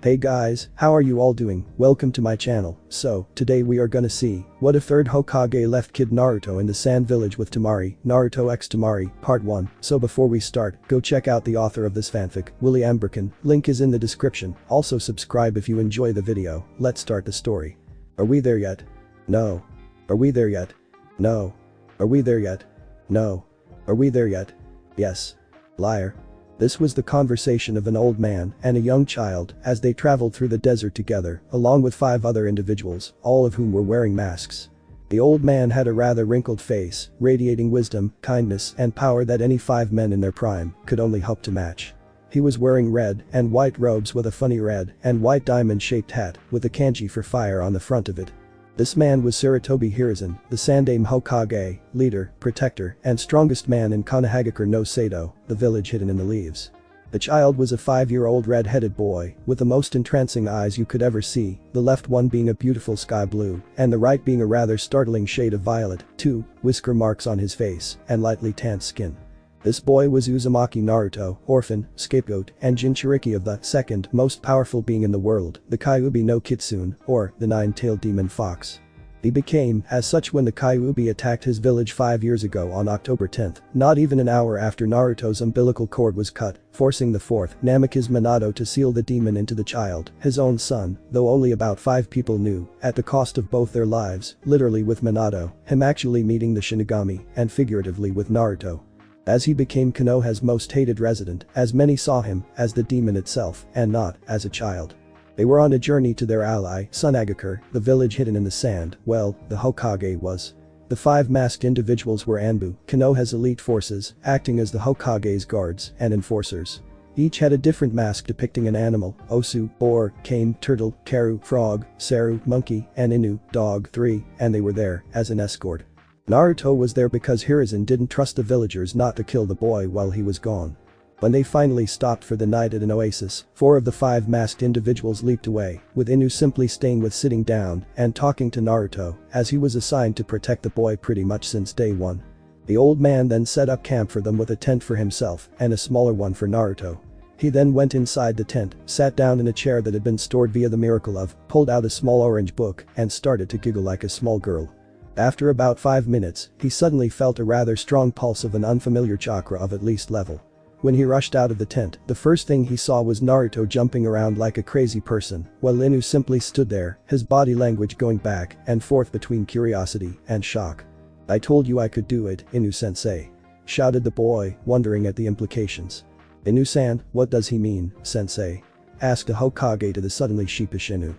Hey guys, how are you all doing? Welcome to my channel. So, today we are gonna see what if third Hokage left Kid Naruto in the Sand Village with Temari, Naruto x Temari, part 1. So before we start, go check out the author of this fanfic, Williamgbirkin, link is in the description. Also subscribe if you enjoy the video. Let's start the story. Are we there yet? No. Are we there yet? No. Are we there yet? No. Are we there yet? Yes. Liar. This was the conversation of an old man and a young child as they traveled through the desert together, along with 5 other individuals, all of whom were wearing masks. The old man had a rather wrinkled face, radiating wisdom, kindness, and power that any 5 men in their prime could only hope to match. He was wearing red and white robes with a funny red and white diamond-shaped hat with a kanji for fire on the front of it. This man was Sarutobi Hiruzen, the Sandaime Hokage, leader, protector, and strongest man in Konohagakure no Sado, the village hidden in the leaves. The child was a 5-year-old red-headed boy with the most entrancing eyes you could ever see, the left one being a beautiful sky blue and the right being a rather startling shade of violet, 2 whisker marks on his face, and lightly tanned skin. This boy was Uzumaki Naruto, orphan, scapegoat, and Jinchuriki of the second most powerful being in the world, the Kyuubi no Kitsune, or the 9-tailed demon fox. He became as such when the Kyuubi attacked his village 5 years ago on October 10th, not even an hour after Naruto's umbilical cord was cut, forcing the 4th Namikaze Minato to seal the demon into the child, his own son, though only about 5 people knew, at the cost of both their lives, literally with Minato, him actually meeting the Shinigami, and figuratively with Naruto. As he became Konoha's most hated resident, as many saw him as the demon itself and not as a child. They were on a journey to their ally, Sunagakure, the village hidden in the sand, well, the Hokage was. The 5 masked individuals were Anbu, Konoha's elite forces, acting as the Hokage's guards and enforcers. Each had a different mask depicting an animal, Osu, boar, cane, turtle, Karu, frog, Saru, monkey, and Inu, dog, 3, and they were there as an escort. Naruto was there because Hiruzen didn't trust the villagers not to kill the boy while he was gone. When they finally stopped for the night at an oasis, 4 of the 5 masked individuals leaped away, with Inu simply staying with sitting down and talking to Naruto, as he was assigned to protect the boy pretty much since day 1. The old man then set up camp for them with a tent for himself and a smaller one for Naruto. He then went inside the tent, sat down in a chair that had been stored via the miracle of, pulled out a small orange book and started to giggle like a small girl. After about 5 minutes, he suddenly felt a rather strong pulse of an unfamiliar chakra of at least level. When he rushed out of the tent, the first thing he saw was Naruto jumping around like a crazy person, while Inu simply stood there, his body language going back and forth between curiosity and shock. "I told you I could do it, Inu-sensei," shouted the boy, wondering at the implications. "Inu-san, what does he mean, sensei?" asked a Hokage to the suddenly sheepish Inu.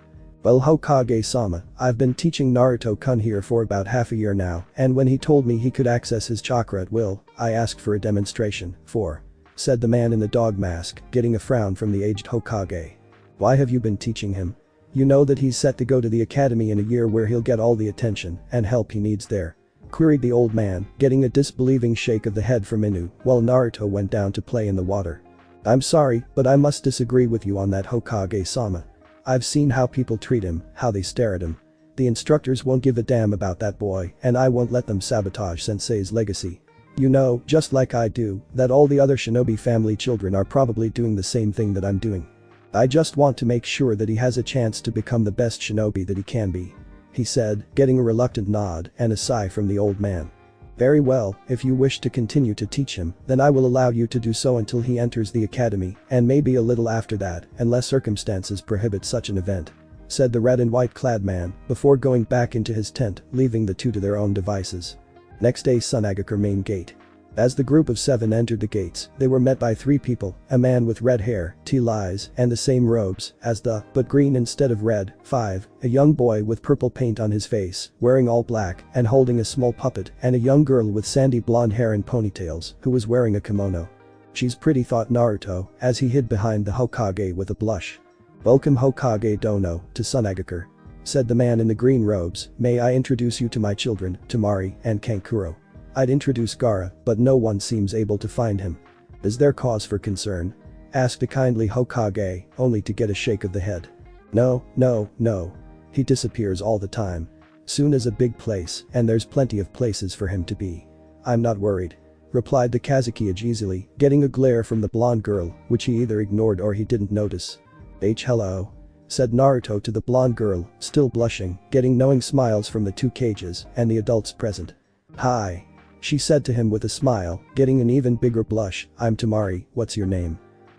"Well, Hokage-sama, I've been teaching Naruto-kun here for about half a year now, and when he told me he could access his chakra at will, I asked for a demonstration, said the man in the dog mask, getting a frown from the aged Hokage. "Why have you been teaching him? You know that he's set to go to the academy in a year where he'll get all the attention and help he needs there?" queried the old man, getting a disbelieving shake of the head from Inu, while Naruto went down to play in the water. "I'm sorry, but I must disagree with you on that, Hokage-sama. I've seen how people treat him, how they stare at him. The instructors won't give a damn about that boy, and I won't let them sabotage Sensei's legacy. You know, just like I do, that all the other shinobi family children are probably doing the same thing that I'm doing. I just want to make sure that he has a chance to become the best shinobi that he can be," he said, getting a reluctant nod and a sigh from the old man. "Very well, if you wish to continue to teach him, then I will allow you to do so until he enters the academy, and maybe a little after that, unless circumstances prohibit such an event," said the red and white clad man, before going back into his tent, leaving the 2 to their own devices. Next day, Sunagakure main gate. As the group of 7 entered the gates, they were met by 3 people, a man with red hair, teal eyes, and the same robes as the, but green instead of red, 5, a young boy with purple paint on his face, wearing all black and holding a small puppet, and a young girl with sandy blonde hair and ponytails, who was wearing a kimono. "She's pretty," thought Naruto, as he hid behind the Hokage with a blush. "Welcome Hokage Dono to Sunagakure," said the man in the green robes. "May I introduce you to my children, Temari and Kankuro? I'd introduce Gaara, but no one seems able to find him. Is there cause for concern?" asked a kindly Hokage, only to get a shake of the head. No. He disappears all the time. Soon is a big place, and there's plenty of places for him to be. I'm not worried," replied the Kazukiage easily, getting a glare from the blonde girl, which he either ignored or he didn't notice. Hello," said Naruto to the blonde girl, still blushing, getting knowing smiles from the two cages and the adults present. "Hi," she said to him with a smile, getting an even bigger blush. "I'm Temari, what's your name?"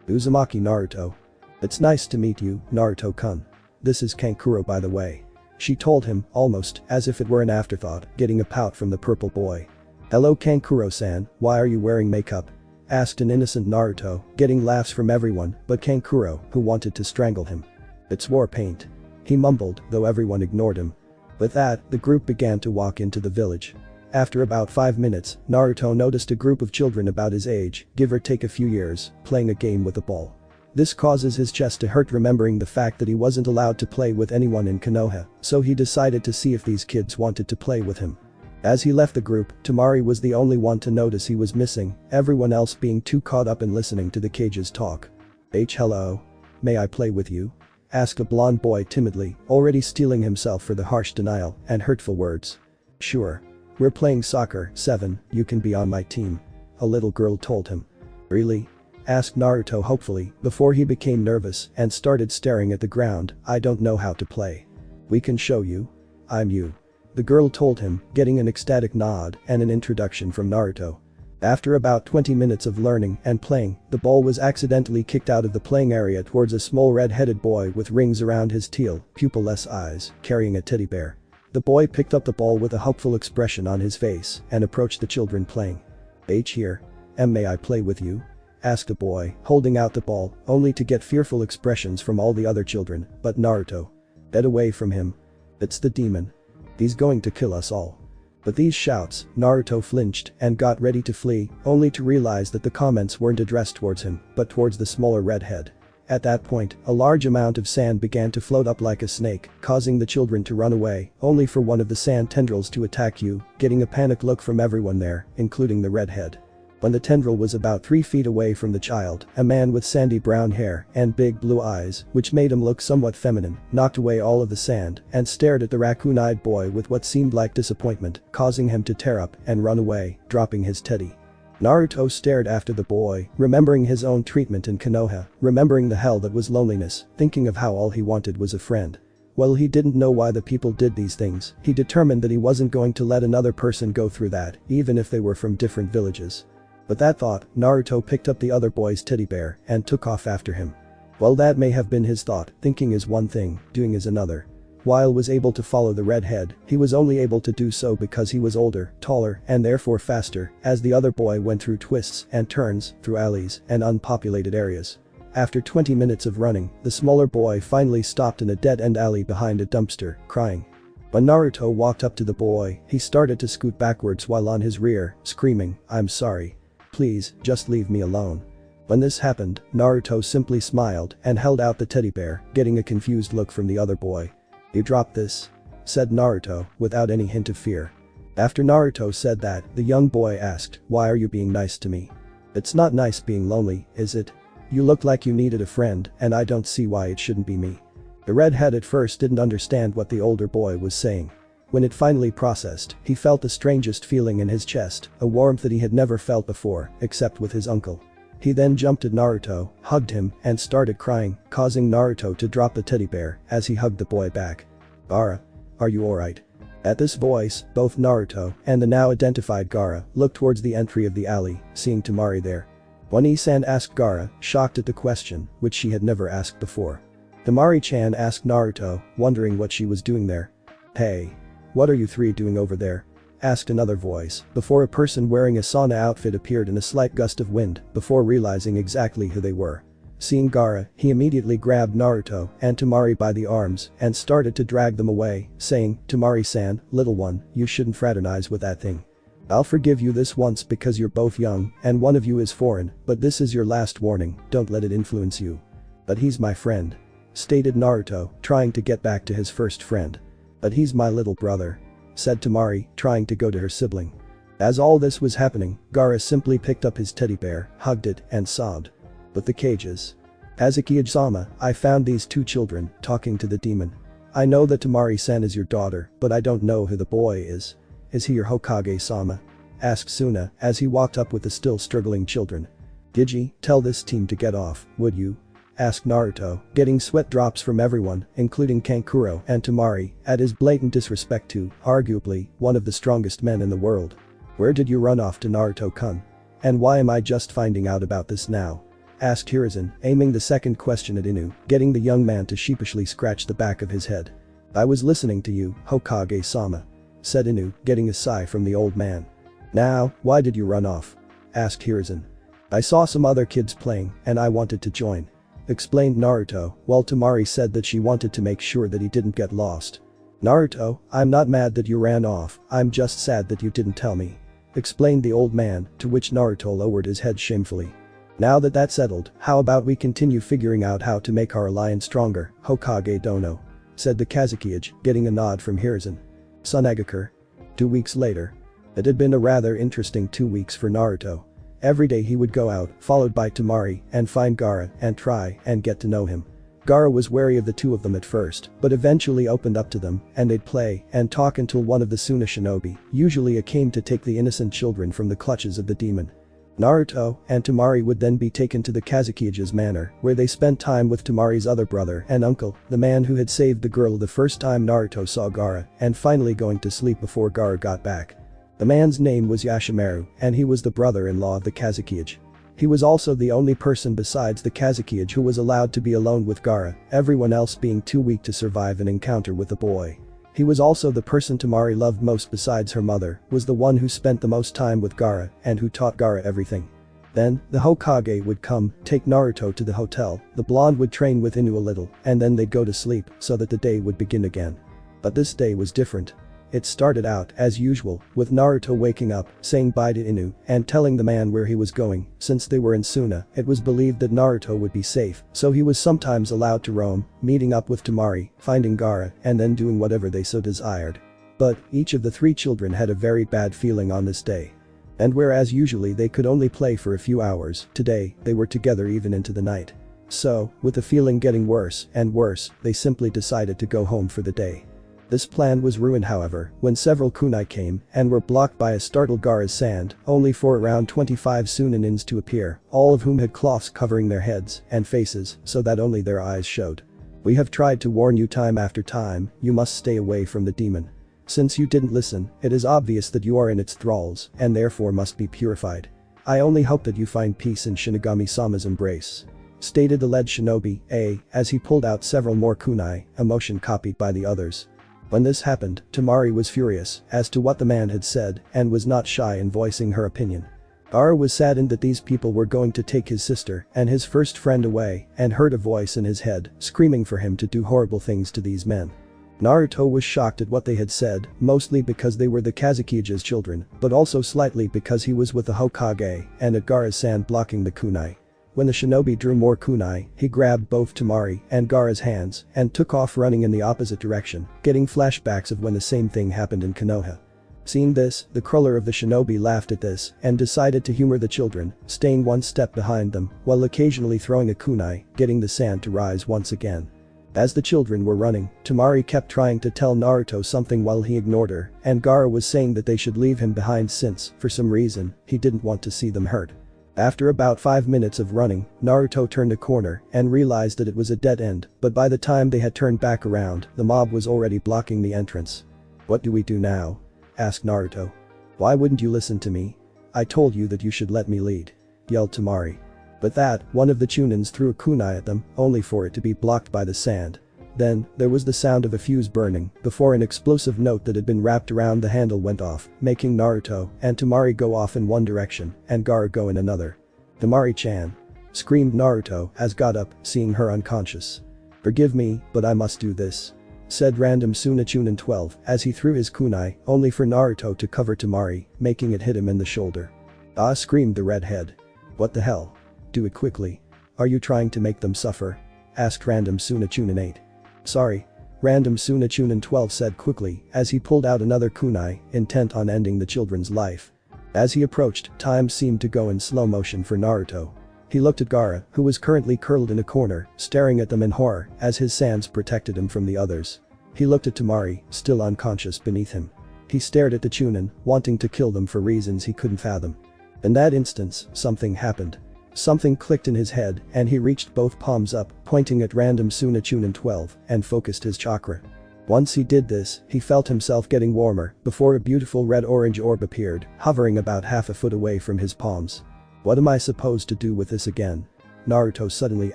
"Uzumaki Naruto." "It's nice to meet you, Naruto-kun. This is Kankuro by the way," she told him, almost as if it were an afterthought, getting a pout from the purple boy. "Hello Kankuro-san, why are you wearing makeup?" asked an innocent Naruto, getting laughs from everyone but Kankuro, who wanted to strangle him. "It's war paint," he mumbled, though everyone ignored him. With that, the group began to walk into the village. After about 5 minutes, Naruto noticed a group of children about his age, give or take a few years, playing a game with a ball. This causes his chest to hurt remembering the fact that he wasn't allowed to play with anyone in Konoha, so he decided to see if these kids wanted to play with him. As he left the group, Temari was the only one to notice he was missing, everyone else being too caught up in listening to the cages talk. Hello. May I play with you?" asked a blonde boy timidly, already steeling himself for the harsh denial and hurtful words. "Sure. We're playing soccer, 7, you can be on my team," a little girl told him. "Really?" asked Naruto hopefully, before he became nervous and started staring at the ground. "I don't know how to play." "We can show you. I'm you," the girl told him, getting an ecstatic nod and an introduction from Naruto. After about 20 minutes of learning and playing, the ball was accidentally kicked out of the playing area towards a small red-headed boy with rings around his teal, pupil-less eyes, carrying a teddy bear. The boy picked up the ball with a hopeful expression on his face and approached the children playing. "Here. May I play with you?" asked the boy, holding out the ball, only to get fearful expressions from all the other children, but Naruto. "Get away from him. It's the demon. He's going to kill us all." But these shouts, Naruto flinched and got ready to flee, only to realize that the comments weren't addressed towards him, but towards the smaller redhead. At that point, a large amount of sand began to float up like a snake, causing the children to run away, only for one of the sand tendrils to attack you, getting a panicked look from everyone there, including the redhead. When the tendril was about 3 feet away from the child, a man with sandy brown hair and big blue eyes, which made him look somewhat feminine, knocked away all of the sand and stared at the raccoon-eyed boy with what seemed like disappointment, causing him to tear up and run away, dropping his teddy. Naruto stared after the boy, remembering his own treatment in Konoha, remembering the hell that was loneliness, thinking of how all he wanted was a friend. While he didn't know why the people did these things, he determined that he wasn't going to let another person go through that, even if they were from different villages. With that thought, Naruto picked up the other boy's teddy bear and took off after him. While that may have been his thought, thinking is one thing, doing is another. While was able to follow the redhead, he was only able to do so because he was older, taller, and therefore faster, as the other boy went through twists and turns, through alleys and unpopulated areas. After 20 minutes of running, the smaller boy finally stopped in a dead-end alley behind a dumpster, crying. When Naruto walked up to the boy, he started to scoot backwards while on his rear, screaming, "I'm sorry. Please, just leave me alone." When this happened, Naruto simply smiled and held out the teddy bear, getting a confused look from the other boy. "You dropped this?" said Naruto, without any hint of fear. After Naruto said that, the young boy asked, "Why are you being nice to me? It's not nice being lonely, is it? You look like you needed a friend, and I don't see why it shouldn't be me." The redhead at first didn't understand what the older boy was saying. When it finally processed, he felt the strangest feeling in his chest, a warmth that he had never felt before, except with his uncle. He then jumped at Naruto, hugged him, and started crying, causing Naruto to drop the teddy bear as he hugged the boy back. "Gaara, are you alright?" At this voice, both Naruto and the now identified Gaara looked towards the entry of the alley, seeing Temari there. One-san asked Gaara, shocked at the question, which she had never asked before. Temari-chan asked Naruto, wondering what she was doing there. "Hey. What are you three doing over there?" asked another voice, before a person wearing a sauna outfit appeared in a slight gust of wind, before realizing exactly who they were. Seeing Gaara, he immediately grabbed Naruto and Temari by the arms and started to drag them away, saying, "Temari-san, little one, you shouldn't fraternize with that thing. I'll forgive you this once because you're both young and one of you is foreign, but this is your last warning, don't let it influence you." "But he's my friend," stated Naruto, trying to get back to his first friend. "But he's my little brother," said Temari, trying to go to her sibling. As all this was happening, Gaara simply picked up his teddy bear, hugged it, and sobbed. "But the cages. Azuki-sama, I found these two children, talking to the demon. I know that Temari-san is your daughter, but I don't know who the boy is. Is he your Hokage-sama?" asked Suna as he walked up with the still struggling children. "Gigi, tell this team to get off, would you?" asked Naruto, getting sweat drops from everyone, including Kankuro and Temari, at his blatant disrespect to, arguably, one of the strongest men in the world. Where did you run off to, Naruto-kun? And why am I just finding out about this now? Asked Hiruzen, aiming the second question at Inu, getting the young man to sheepishly scratch the back of his head. I was listening to you, Hokage-sama. Said Inu, getting a sigh from the old man. Now, why did you run off? Asked Hiruzen. I saw some other kids playing, and I wanted to join. Explained Naruto, while Temari said that she wanted to make sure that he didn't get lost. Naruto, I'm not mad that you ran off, I'm just sad that you didn't tell me. Explained the old man, to which Naruto lowered his head shamefully. Now that that's settled, how about we continue figuring out how to make our alliance stronger, Hokage Dono? Said the Kazekage, getting a nod from Hiruzen. Sunagakur. 2 weeks later. It had been a rather interesting 2 weeks for Naruto. Every day he would go out, followed by Temari, and find Gaara and try and get to know him. Gaara was wary of the two of them at first, but eventually opened up to them, and they'd play and talk until one of the Suna shinobi, usually came to take the innocent children from the clutches of the demon. Naruto and Temari would then be taken to the Kazukiyage's manor, where they spent time with Temari's other brother and uncle, the man who had saved the girl the first time Naruto saw Gaara, and finally going to sleep before Gaara got back. The man's name was Yashimaru, and he was the brother-in-law of the Kazekage. He was also the only person besides the Kazekage who was allowed to be alone with Gaara, everyone else being too weak to survive an encounter with the boy. He was also the person Temari loved most besides her mother, was the one who spent the most time with Gaara and who taught Gaara everything. Then, the Hokage would come, take Naruto to the hotel, the blonde would train with Inu a little, and then they'd go to sleep so that the day would begin again. But this day was different. It started out, as usual, with Naruto waking up, saying bye to Inu, and telling the man where he was going. Since they were in Suna, it was believed that Naruto would be safe, so he was sometimes allowed to roam, meeting up with Temari, finding Gaara, and then doing whatever they so desired. But, each of the three children had a very bad feeling on this day. And whereas usually they could only play for a few hours, today, they were together even into the night. So, with the feeling getting worse and worse, they simply decided to go home for the day. This plan was ruined however, when several kunai came and were blocked by a startled Gaara's sand, only for around 25 Sunanins to appear, all of whom had cloths covering their heads and faces so that only their eyes showed. We have tried to warn you time after time, you must stay away from the demon. Since you didn't listen, it is obvious that you are in its thralls and therefore must be purified. I only hope that you find peace in Shinigami-sama's embrace. Stated the lead shinobi, as he pulled out several more kunai, a motion copied by the others. When this happened, Temari was furious as to what the man had said and was not shy in voicing her opinion. Gaara was saddened that these people were going to take his sister and his first friend away and heard a voice in his head screaming for him to do horrible things to these men. Naruto was shocked at what they had said, mostly because they were the Kazukiyage's children, but also slightly because he was with the Hokage and at Gaara's sand blocking the kunai. When the shinobi drew more kunai, he grabbed both Temari and Gaara's hands and took off running in the opposite direction, getting flashbacks of when the same thing happened in Konoha. Seeing this, the cruller of the shinobi laughed at this and decided to humor the children, staying one step behind them while occasionally throwing a kunai, getting the sand to rise once again. As the children were running, Temari kept trying to tell Naruto something while he ignored her, and Gaara was saying that they should leave him behind since, for some reason, he didn't want to see them hurt. After about 5 minutes of running, Naruto turned a corner and realized that it was a dead end, but by the time they had turned back around, the mob was already blocking the entrance. What do we do now? Asked Naruto. Why wouldn't you listen to me? I told you that you should let me lead. Yelled Temari. With that, one of the Chunins threw a kunai at them, only for it to be blocked by the sand. Then, there was the sound of a fuse burning, before an explosive note that had been wrapped around the handle went off, making Naruto and Temari go off in one direction, and Gaara go in another. Temari-chan! Screamed Naruto as got up, seeing her unconscious. Forgive me, but I must do this. Said random Suna Chunin 12 as he threw his kunai, only for Naruto to cover Temari, making it hit him in the shoulder. Ah! Screamed the redhead. What the hell? Do it quickly. Are you trying to make them suffer? Asked random Suna Chunin 8. Sorry. Random Suna Chunin 12 said quickly as he pulled out another kunai, intent on ending the children's life. As he approached, time seemed to go in slow motion for Naruto. He looked at Gaara, who was currently curled in a corner, staring at them in horror as his sands protected him from the others. He looked at Temari, still unconscious beneath him. He stared at the Chunin, wanting to kill them for reasons he couldn't fathom. In that instance, something happened. Something clicked in his head and he reached both palms up, pointing at random Chunin 12 and focused his chakra. Once he did this, he felt himself getting warmer before a beautiful red-orange orb appeared, hovering about half a foot away from his palms. What am I supposed to do with this again? Naruto suddenly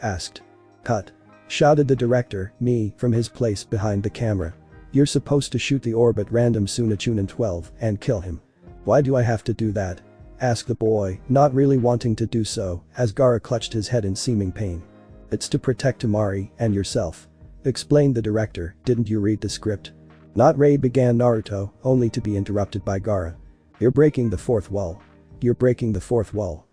asked. Cut. Shouted the director, me, from his place behind the camera. You're supposed to shoot the orb at random Chunin 12 and kill him. Why do I have to do that? Asked the boy, not really wanting to do so, as Gaara clutched his head in seeming pain. It's to protect Temari and yourself. Explained the director, didn't you read the script? Not read, began Naruto, only to be interrupted by Gaara. You're breaking the fourth wall. You're breaking the fourth wall.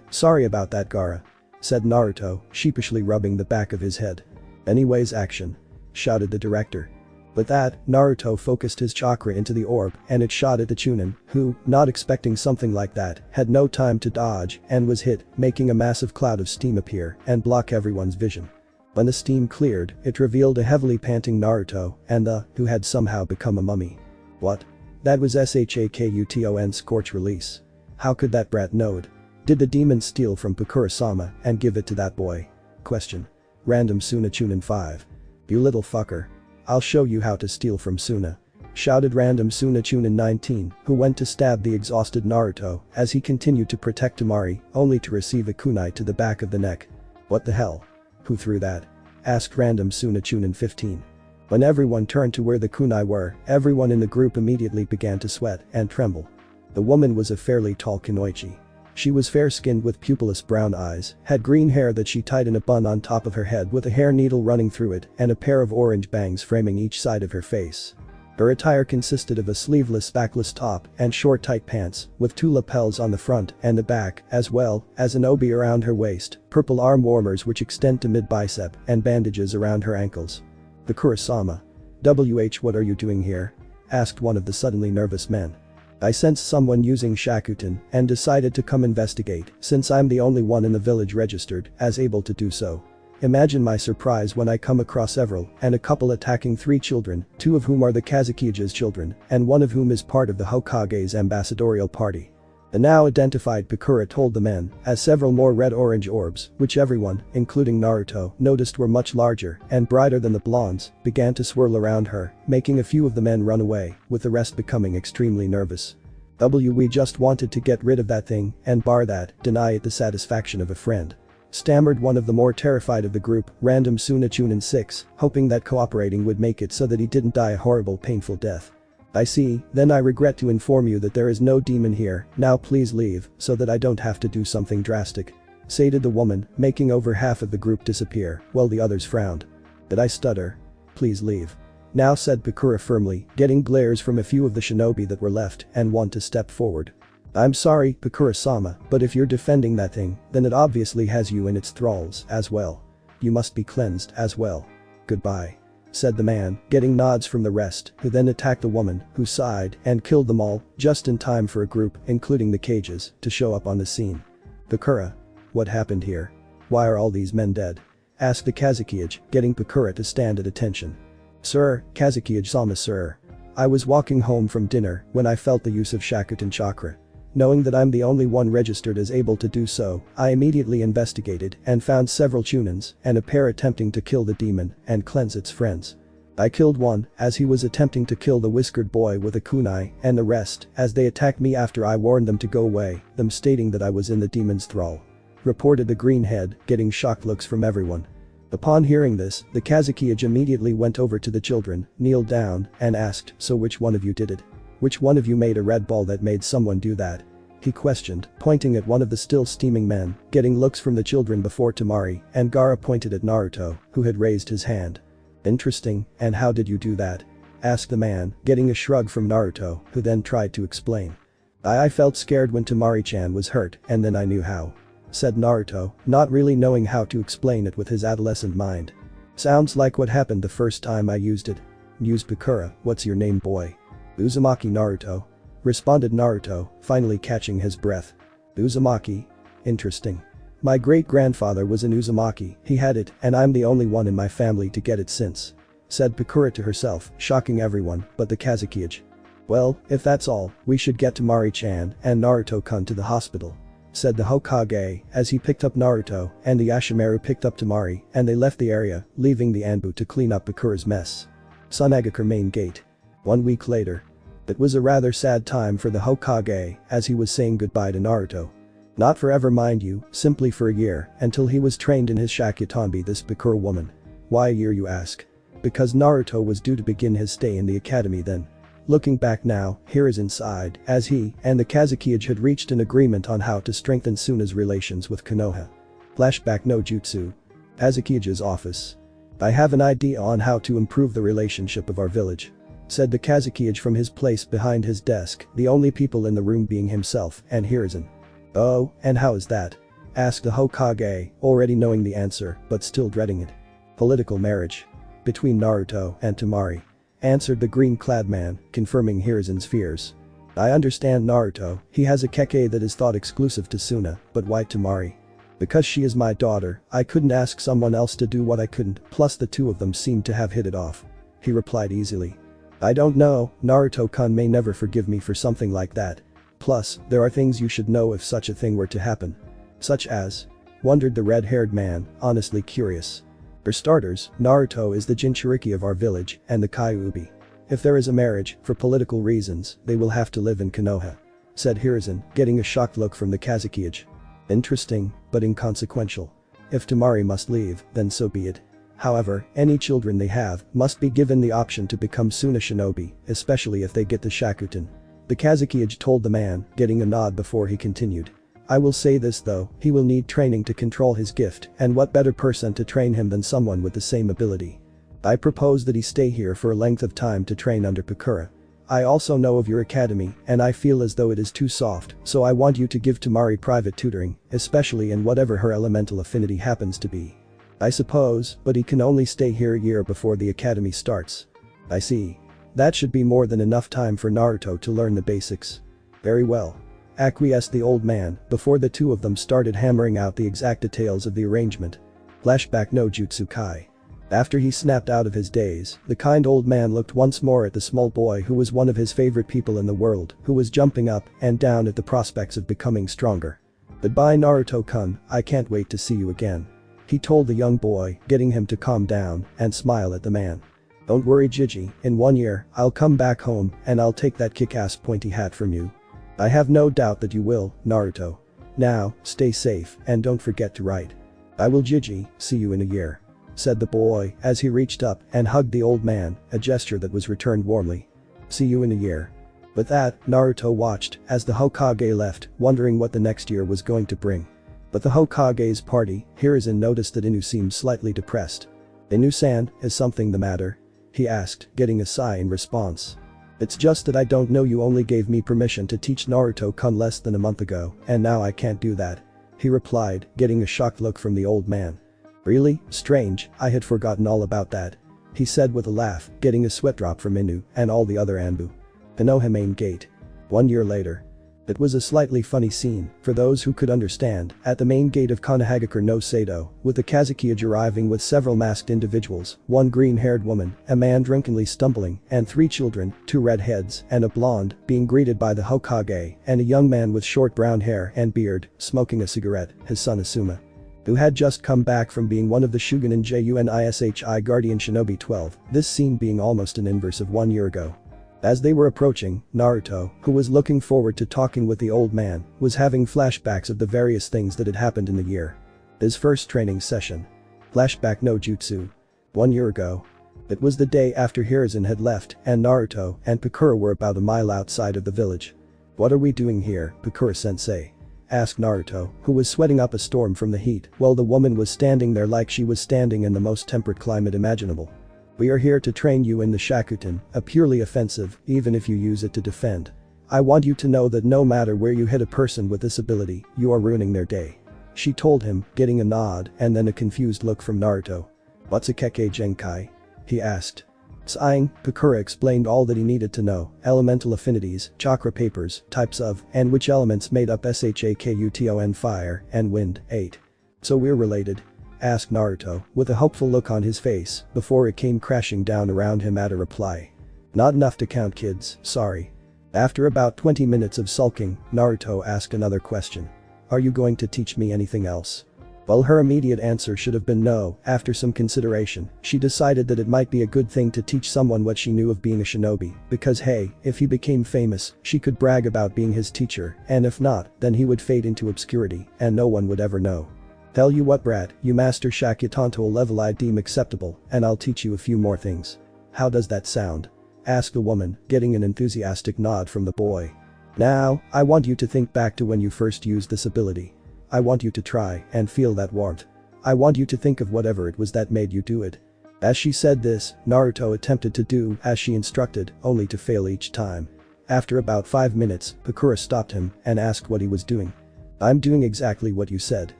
Sorry about that, Gaara. Said Naruto, sheepishly rubbing the back of his head. Anyways, action. Shouted the director. With that, Naruto focused his chakra into the orb and it shot at the Chunin, who, not expecting something like that, had no time to dodge and was hit, making a massive cloud of steam appear and block everyone's vision. When the steam cleared, it revealed a heavily panting Naruto and who had somehow become a mummy. What? That was Shakuton Scorch release. How could that brat know it? Did the demon steal from Bakura-sama and give it to that boy? Question. Random Chunin 5. You little fucker. I'll show you how to steal from Suna. Shouted random Chunin 19, who went to stab the exhausted Naruto as he continued to protect Temari, only to receive a kunai to the back of the neck. What the hell? Who threw that? Asked random Chunin 15. When everyone turned to where the kunai were, everyone in the group immediately began to sweat and tremble. The woman was a fairly tall kunoichi. She was fair-skinned with pupilless brown eyes, had green hair that she tied in a bun on top of her head with a hair needle running through it and a pair of orange bangs framing each side of her face. Her attire consisted of a sleeveless backless top and short tight pants with 2 lapels on the front and the back, as well as an obi around her waist, purple arm warmers which extend to mid-bicep and bandages around her ankles. Bakura-sama. What are you doing here? Asked one of the suddenly nervous men. I sensed someone using Shakuton and decided to come investigate since I'm the only one in the village registered as able to do so. Imagine my surprise when I come across several and a couple attacking 3 children, 2 of whom are the Kazukiya's children and 1 of whom is part of the Hokage's ambassadorial party. The now identified Bakura told the men as several more red-orange orbs, which everyone, including Naruto, noticed were much larger and brighter than the blondes, began to swirl around her, making a few of the men run away, with the rest becoming extremely nervous. We just wanted to get rid of that thing and bar that, deny it the satisfaction of a friend. Stammered one of the more terrified of the group, random Chunin 6, hoping that cooperating would make it so that he didn't die a horrible painful death. I see, then I regret to inform you that there is no demon here, now please leave, so that I don't have to do something drastic. Sated the woman, making over half of the group disappear, while the others frowned. Did I stutter? Please leave. Now said Bakura firmly, getting glares from a few of the shinobi that were left and want to step forward. I'm sorry, Bakura-sama, but if you're defending that thing, then it obviously has you in its thralls as well. You must be cleansed as well. Goodbye. Said the man, getting nods from the rest, who then attacked the woman, who sighed and killed them all, just in time for a group, including the cages, to show up on the scene. Bakura. What happened here? Why are all these men dead? Asked the Kazukiyage, getting Bakura to stand at attention. Sir, Kazukiyage-sama sir. I was walking home from dinner when I felt the use of Shakuton chakra. Knowing that I'm the only one registered as able to do so, I immediately investigated and found several Chunins and a pair attempting to kill the demon and cleanse its friends. I killed one as he was attempting to kill the whiskered boy with a kunai and the rest as they attacked me after I warned them to go away, them stating that I was in the demon's thrall. Reported the greenhead, getting shocked looks from everyone. Upon hearing this, the Kazukiyage immediately went over to the children, kneeled down, and asked, so which one of you did it? Which one of you made a red ball that made someone do that? He questioned, pointing at one of the still steaming men, getting looks from the children before Temari, and Gaara pointed at Naruto, who had raised his hand. Interesting, and how did you do that? Asked the man, getting a shrug from Naruto, who then tried to explain. I felt scared when Temari-chan was hurt, and then I knew how. Said Naruto, not really knowing how to explain it with his adolescent mind. Sounds like what happened the first time I used it. Mused Bakura, what's your name boy? Uzumaki Naruto. Responded Naruto, finally catching his breath. Uzumaki? Interesting. My great-grandfather was an Uzumaki, he had it, and I'm the only one in my family to get it since. Said Bakura to herself, shocking everyone but the Kazukiyage. Well, if that's all, we should get Temari-chan and Naruto-kun to the hospital. said the Hokage as he picked up Naruto and the Ashimaru picked up Temari and they left the area, leaving the Anbu to clean up Bakura's mess. Sunagakure main gate. 1 week later. It was a rather sad time for the Hokage as he was saying goodbye to Naruto. Not forever mind you, simply for a year until he was trained in his Shakuton by this Bakura woman. Why a year you ask? Because Naruto was due to begin his stay in the academy then. Looking back now, here is inside, as he and the Kazekage had reached an agreement on how to strengthen Suna's relations with Konoha. Flashback no jutsu. Kazekage's office. I have an idea on how to improve the relationship of our village, said the Kazekage from his place behind his desk, the only people in the room being himself and Hiruzen. Oh, and how is that? Asked the Hokage, already knowing the answer, but still dreading it. Political marriage. Between Naruto and Temari. Answered the green-clad man, confirming Hiruzen's fears. I understand Naruto, he has a keke that is thought exclusive to Suna, but why Temari? Because she is my daughter, I couldn't ask someone else to do what I couldn't, plus the two of them seemed to have hit it off. He replied easily. I don't know, Naruto-kun may never forgive me for something like that. Plus, there are things you should know if such a thing were to happen. Such as? Wondered the red-haired man, honestly curious. For starters, Naruto is the Jinchuriki of our village and the Kyuubi. If there is a marriage, for political reasons, they will have to live in Konoha, said Hiruzen, getting a shocked look from the Kazekage. Interesting, but inconsequential. If Temari must leave, then so be it. However, any children they have must be given the option to become Suna shinobi, especially if they get the Shakuton. The Kazekage told the man, getting a nod before he continued. I will say this though, he will need training to control his gift, and what better person to train him than someone with the same ability. I propose that he stay here for a length of time to train under Bakura. I also know of your academy, and I feel as though it is too soft, so I want you to give Temari private tutoring, especially in whatever her elemental affinity happens to be. I suppose, but he can only stay here a year before the academy starts. I see. That should be more than enough time for Naruto to learn the basics. Very well. Acquiesced the old man before the two of them started hammering out the exact details of the arrangement. Flashback no jutsu kai. After he snapped out of his daze, the kind old man looked once more at the small boy who was one of his favorite people in the world, who was jumping up and down at the prospects of becoming stronger. Goodbye Naruto-kun, I can't wait to see you again. He told the young boy, getting him to calm down and smile at the man. Don't worry Jiji, in 1 year, I'll come back home and I'll take that kick-ass pointy hat from you. I have no doubt that you will, Naruto. Now, stay safe and don't forget to write. I will Jiji, see you in a year, said the boy as he reached up and hugged the old man, a gesture that was returned warmly. See you in a year. With that, Naruto watched as the Hokage left, wondering what the next year was going to bring. But the Hokage's party, Hiruzen noticed that Inu seemed slightly depressed. Inu-san, is something the matter? He asked, getting a sigh in response. It's just that I don't know, you only gave me permission to teach Naruto-kun less than a month ago, and now I can't do that. He replied, getting a shocked look from the old man. Really? Strange, I had forgotten all about that. He said with a laugh, getting a sweat drop from Inu and all the other Anbu. Konoha main gate. 1 year later. It was a slightly funny scene, for those who could understand, at the main gate of Konohagakure no Sado, with the Kazekage arriving with several masked individuals, 1 green-haired woman, a man drunkenly stumbling, and 3 children, 2 redheads and a blonde, being greeted by the Hokage and a young man with short brown hair and beard, smoking a cigarette, his son Asuma, who had just come back from being one of the Shugenin Junshi Guardian Shinobi 12, this scene being almost an inverse of 1 year ago. As they were approaching, Naruto, who was looking forward to talking with the old man, was having flashbacks of the various things that had happened in the year. His first training session. Flashback no jutsu. 1 year ago. It was the day after Hiruzen had left and Naruto and Bakura were about a mile outside of the village. What are we doing here, Bakura-sensei? Asked Naruto, who was sweating up a storm from the heat while the woman was standing there like she was standing in the most temperate climate imaginable. We are here to train you in the Shakuton, a purely offensive, even if you use it to defend. I want you to know that no matter where you hit a person with this ability, you are ruining their day. She told him, getting a nod and then a confused look from Naruto. What's a Keke Genkai? He asked. Sighing, Bakura explained all that he needed to know, elemental affinities, chakra papers, types of, and which elements made up Shakuton fire and wind, 8. So we're related? Asked Naruto, with a hopeful look on his face, before it came crashing down around him at a reply. Not enough to count kids, sorry. After about 20 minutes of sulking, Naruto asked another question. Are you going to teach me anything else? Well, her immediate answer should have been no. After some consideration, she decided that it might be a good thing to teach someone what she knew of being a shinobi, because hey, if he became famous, she could brag about being his teacher, and if not, then he would fade into obscurity, and no one would ever know. Tell you what, brat, you master Shakuton to a level I deem acceptable, and I'll teach you a few more things. How does that sound? Asked the woman, getting an enthusiastic nod from the boy. Now, I want you to think back to when you first used this ability. I want you to try and feel that warmth. I want you to think of whatever it was that made you do it. As she said this, Naruto attempted to do as she instructed, only to fail each time. After about 5 minutes, Bakura stopped him and asked what he was doing. I'm doing exactly what you said.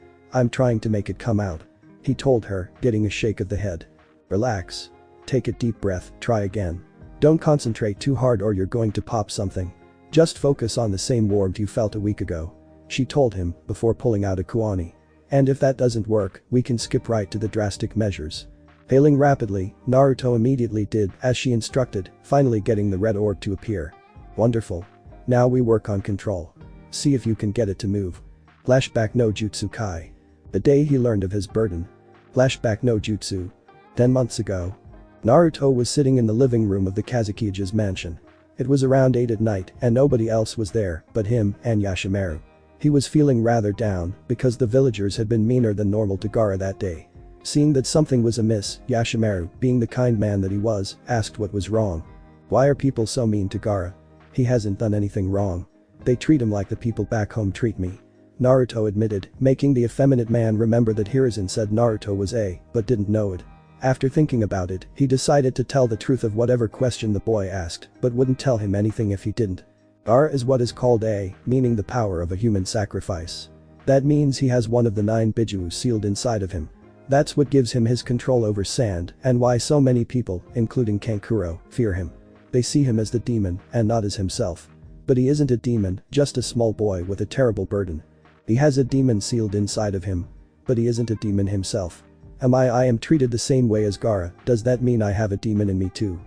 I'm trying to make it come out. He told her, getting a shake of the head. Relax. Take a deep breath, try again. Don't concentrate too hard or you're going to pop something. Just focus on the same warmth you felt a week ago. She told him, before pulling out a kuani. And if that doesn't work, we can skip right to the drastic measures. Failing rapidly, Naruto immediately did as she instructed, finally getting the red orb to appear. Wonderful. Now we work on control. See if you can get it to move. Flashback no Jutsu Kai. The day he learned of his burden. Flashback no Jutsu. 10 months ago. Naruto was sitting in the living room of the Kazukige's mansion. It was around 8 at night and nobody else was there but him and Yashimaru. He was feeling rather down because the villagers had been meaner than normal to Gaara that day. Seeing that something was amiss, Yashimaru, being the kind man that he was, asked what was wrong. Why are people so mean to Gaara? He hasn't done anything wrong. They treat him like the people back home treat me. Naruto admitted, making the effeminate man remember that Hiruzen said Naruto was but didn't know it. After thinking about it, he decided to tell the truth of whatever question the boy asked, but wouldn't tell him anything if he didn't. Gaara is what is called meaning the power of a human sacrifice. That means he has one of the 9 Bijuu sealed inside of him. That's what gives him his control over sand and why so many people, including Kankuro, fear him. They see him as the demon and not as himself. But he isn't a demon, just a small boy with a terrible burden. He has a demon sealed inside of him. But he isn't a demon himself. I am treated the same way as Gaara, does that mean I have a demon in me too?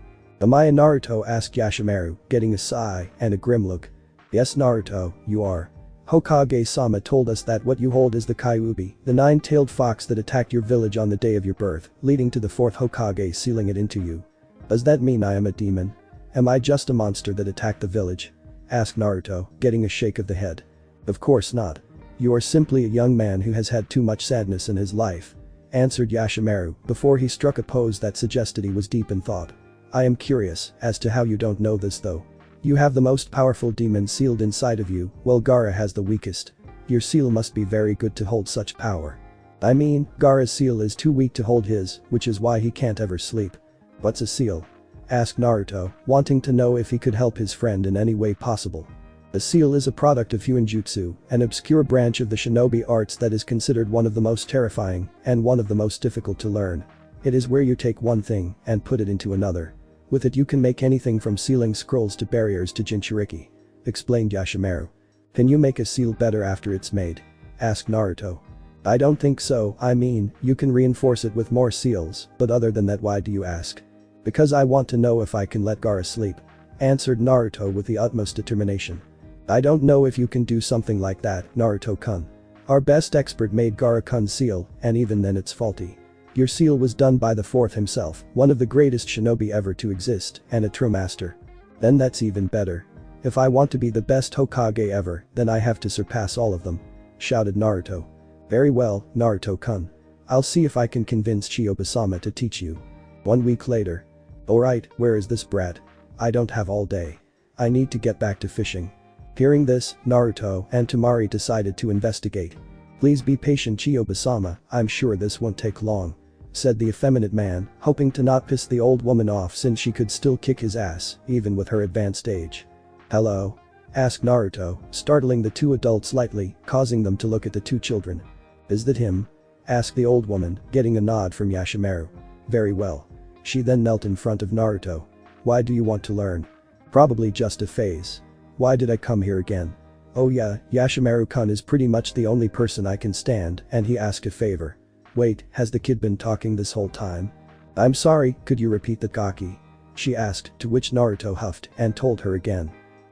Am I? Naruto asked Yashimaru, getting a sigh and a grim look. Yes Naruto, you are. Hokage-sama told us that what you hold is the Kyuubi, the 9-tailed fox that attacked your village on the day of your birth, leading to the 4th Hokage sealing it into you. Does that mean I am a demon? Am I just a monster that attacked the village? Asked Naruto, getting a shake of the head. Of course not. You are simply a young man who has had too much sadness in his life. Answered Yashimaru, before he struck a pose that suggested he was deep in thought. I am curious as to how you don't know this though. You have the most powerful demon sealed inside of you, while Gaara has the weakest. Your seal must be very good to hold such power. I mean, Gaara's seal is too weak to hold his, which is why he can't ever sleep. What's a seal? Asked Naruto, wanting to know if he could help his friend in any way possible. A seal is a product of Huinjutsu, an obscure branch of the shinobi arts that is considered one of the most terrifying and one of the most difficult to learn. It is where you take one thing and put it into another. With it you can make anything from sealing scrolls to barriers to jinchuriki. Explained Yashimaru. Can you make a seal better after it's made? Asked Naruto. I don't think so, I mean, you can reinforce it with more seals, but other than that why do you ask? Because I want to know if I can let Gaara sleep. Answered Naruto with the utmost determination. I don't know if you can do something like that, Naruto-kun. Our best expert made Gaara-kun's seal, and even then it's faulty. Your seal was done by the 4th himself, one of the greatest shinobi ever to exist, and a true master. Then that's even better. If I want to be the best Hokage ever, then I have to surpass all of them. Shouted Naruto. Very well, Naruto-kun. I'll see if I can convince Chiyoba-sama to teach you. 1 week later. Alright, where is this brat? I don't have all day. I need to get back to fishing. Hearing this, Naruto and Temari decided to investigate. Please be patient Chiyoba-sama, I'm sure this won't take long. Said the effeminate man, hoping to not piss the old woman off since she could still kick his ass, even with her advanced age. Hello? Asked Naruto, startling the 2 adults slightly, causing them to look at the 2 children. Is that him? Asked the old woman, getting a nod from Yashimaru. Very well. She then knelt in front of Naruto. Why do you want to learn? Probably just a phase. Why did I come here again? Oh yeah, Yashimaru-kun is pretty much the only person I can stand and he asked a favor. Wait, has the kid been talking this whole time? I'm sorry, could you repeat that Gaki? She asked, to which Naruto huffed and told her again.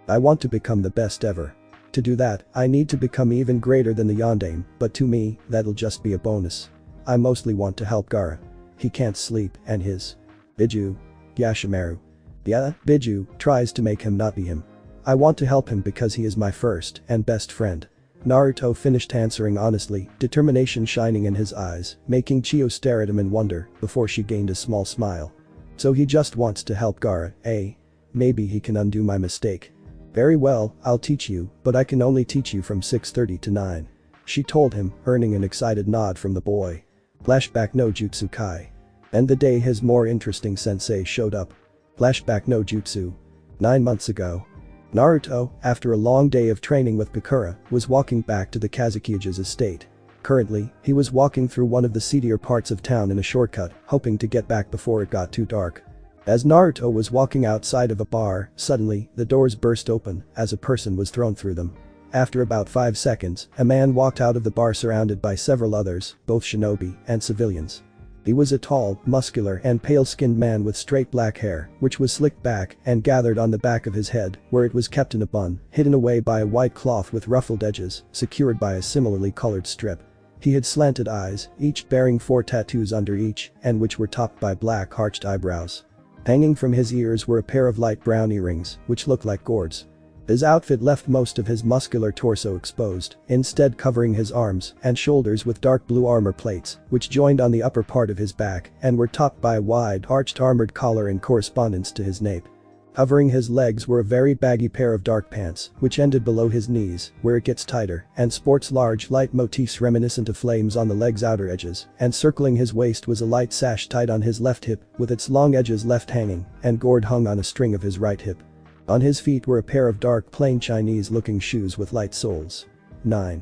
I want to become the best ever. To do that, I need to become even greater than the yondaime, but to me, that'll just be a bonus. I mostly want to help Gaara. He can't sleep and his Biju. Yashimaru. Yeah, Biju tries to make him not be him. I want to help him because he is my first and best friend. Naruto finished answering honestly, determination shining in his eyes, making Chiyo stare at him in wonder before she gained a small smile. So he just wants to help Gaara, eh? Maybe he can undo my mistake. Very well, I'll teach you, but I can only teach you from 6:30 to 9. She told him, earning an excited nod from the boy. Flashback no Jutsu Kai. And the day his more interesting sensei showed up. Flashback no Jutsu. 9 months ago. Naruto, after a long day of training with Bakura, was walking back to the Kazukige's estate. Currently, he was walking through one of the seedier parts of town in a shortcut, hoping to get back before it got too dark. As Naruto was walking outside of a bar, suddenly, the doors burst open as a person was thrown through them. After about 5 seconds, a man walked out of the bar surrounded by several others, both shinobi and civilians. He was a tall, muscular and pale-skinned man with straight black hair, which was slicked back and gathered on the back of his head, where it was kept in a bun, hidden away by a white cloth with ruffled edges, secured by a similarly colored strip. He had slanted eyes, each bearing 4 tattoos under each, and which were topped by black arched eyebrows. Hanging from his ears were a pair of light brown earrings, which looked like gourds. His outfit left most of his muscular torso exposed, instead covering his arms and shoulders with dark blue armor plates, which joined on the upper part of his back and were topped by a wide, arched armored collar in correspondence to his nape. Covering his legs were a very baggy pair of dark pants, which ended below his knees, where it gets tighter, and sports large light motifs reminiscent of flames on the leg's outer edges, and circling his waist was a light sash tied on his left hip, with its long edges left hanging, and gourd hung on a string of his right hip. On his feet were a pair of dark plain Chinese-looking shoes with light soles. 9.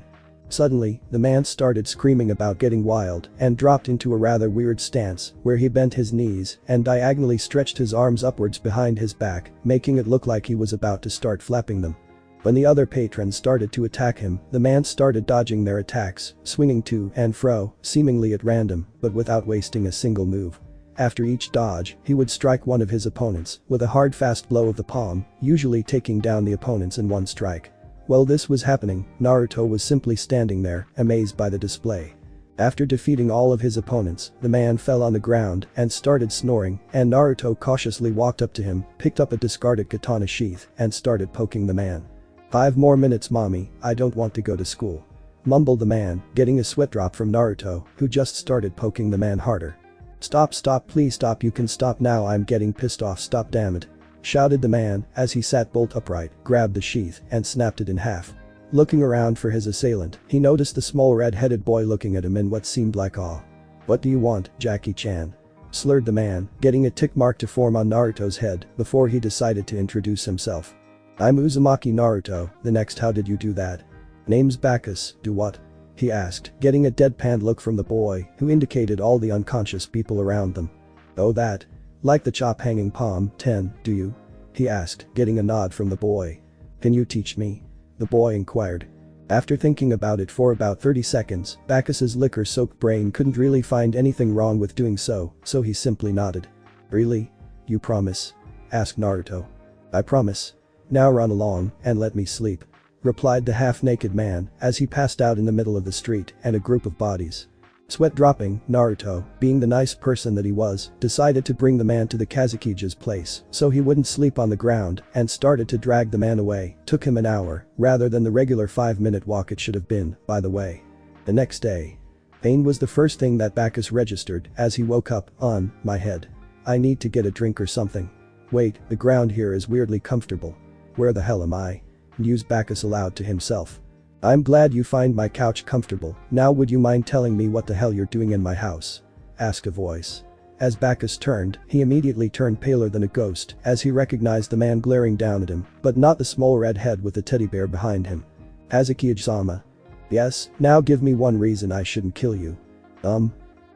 Suddenly, the man started screaming about getting wild and dropped into a rather weird stance where he bent his knees and diagonally stretched his arms upwards behind his back, making it look like he was about to start flapping them. When the other patrons started to attack him, the man started dodging their attacks, swinging to and fro, seemingly at random, but without wasting a single move. After each dodge, he would strike one of his opponents with a hard fast blow of the palm, usually taking down the opponents in one strike. While this was happening, Naruto was simply standing there, amazed by the display. After defeating all of his opponents, the man fell on the ground and started snoring, and Naruto cautiously walked up to him, picked up a discarded katana sheath, and started poking the man. 5 more minutes mommy, I don't want to go to school. Mumbled the man, getting a sweat drop from Naruto, who just started poking the man harder. Stop please stop you can stop now I'm getting pissed off stop damn it. Shouted the man as he sat bolt upright, grabbed the sheath and snapped it in half. Looking around for his assailant, he noticed the small red-headed boy looking at him in what seemed like awe. What do you want, Jackie-chan? Slurred the man, getting a tick mark to form on Naruto's head before he decided to introduce himself. I'm Uzumaki Naruto, the next how did you do that? Name's Bakis, do what? He asked, getting a deadpan look from the boy, who indicated all the unconscious people around them. Oh that? Like the chop hanging palm, 10, do you? He asked, getting a nod from the boy. Can you teach me? The boy inquired. After thinking about it for about 30 seconds, Bakis's liquor-soaked brain couldn't really find anything wrong with doing so he simply nodded. Really? You promise? Asked Naruto. I promise. Now run along and let me sleep. Replied the half-naked man as he passed out in the middle of the street and a group of bodies. Sweat dropping, Naruto, being the nice person that he was, decided to bring the man to the Kazukige's place so he wouldn't sleep on the ground and started to drag the man away. Took him an hour, rather than the regular 5-minute walk it should have been, by the way. The next day. Pain was the first thing that Bakis registered as he woke up, on my head. I need to get a drink or something. Wait, the ground here is weirdly comfortable. Where the hell am I? Mused Bakis aloud to himself. I'm glad you find my couch comfortable, now would you mind telling me what the hell you're doing in my house? Asked a voice. As Bakis turned, he immediately turned paler than a ghost as he recognized the man glaring down at him, but not the small red head with the teddy bear behind him. Hazukige-sama. Yes, now give me one reason I shouldn't kill you.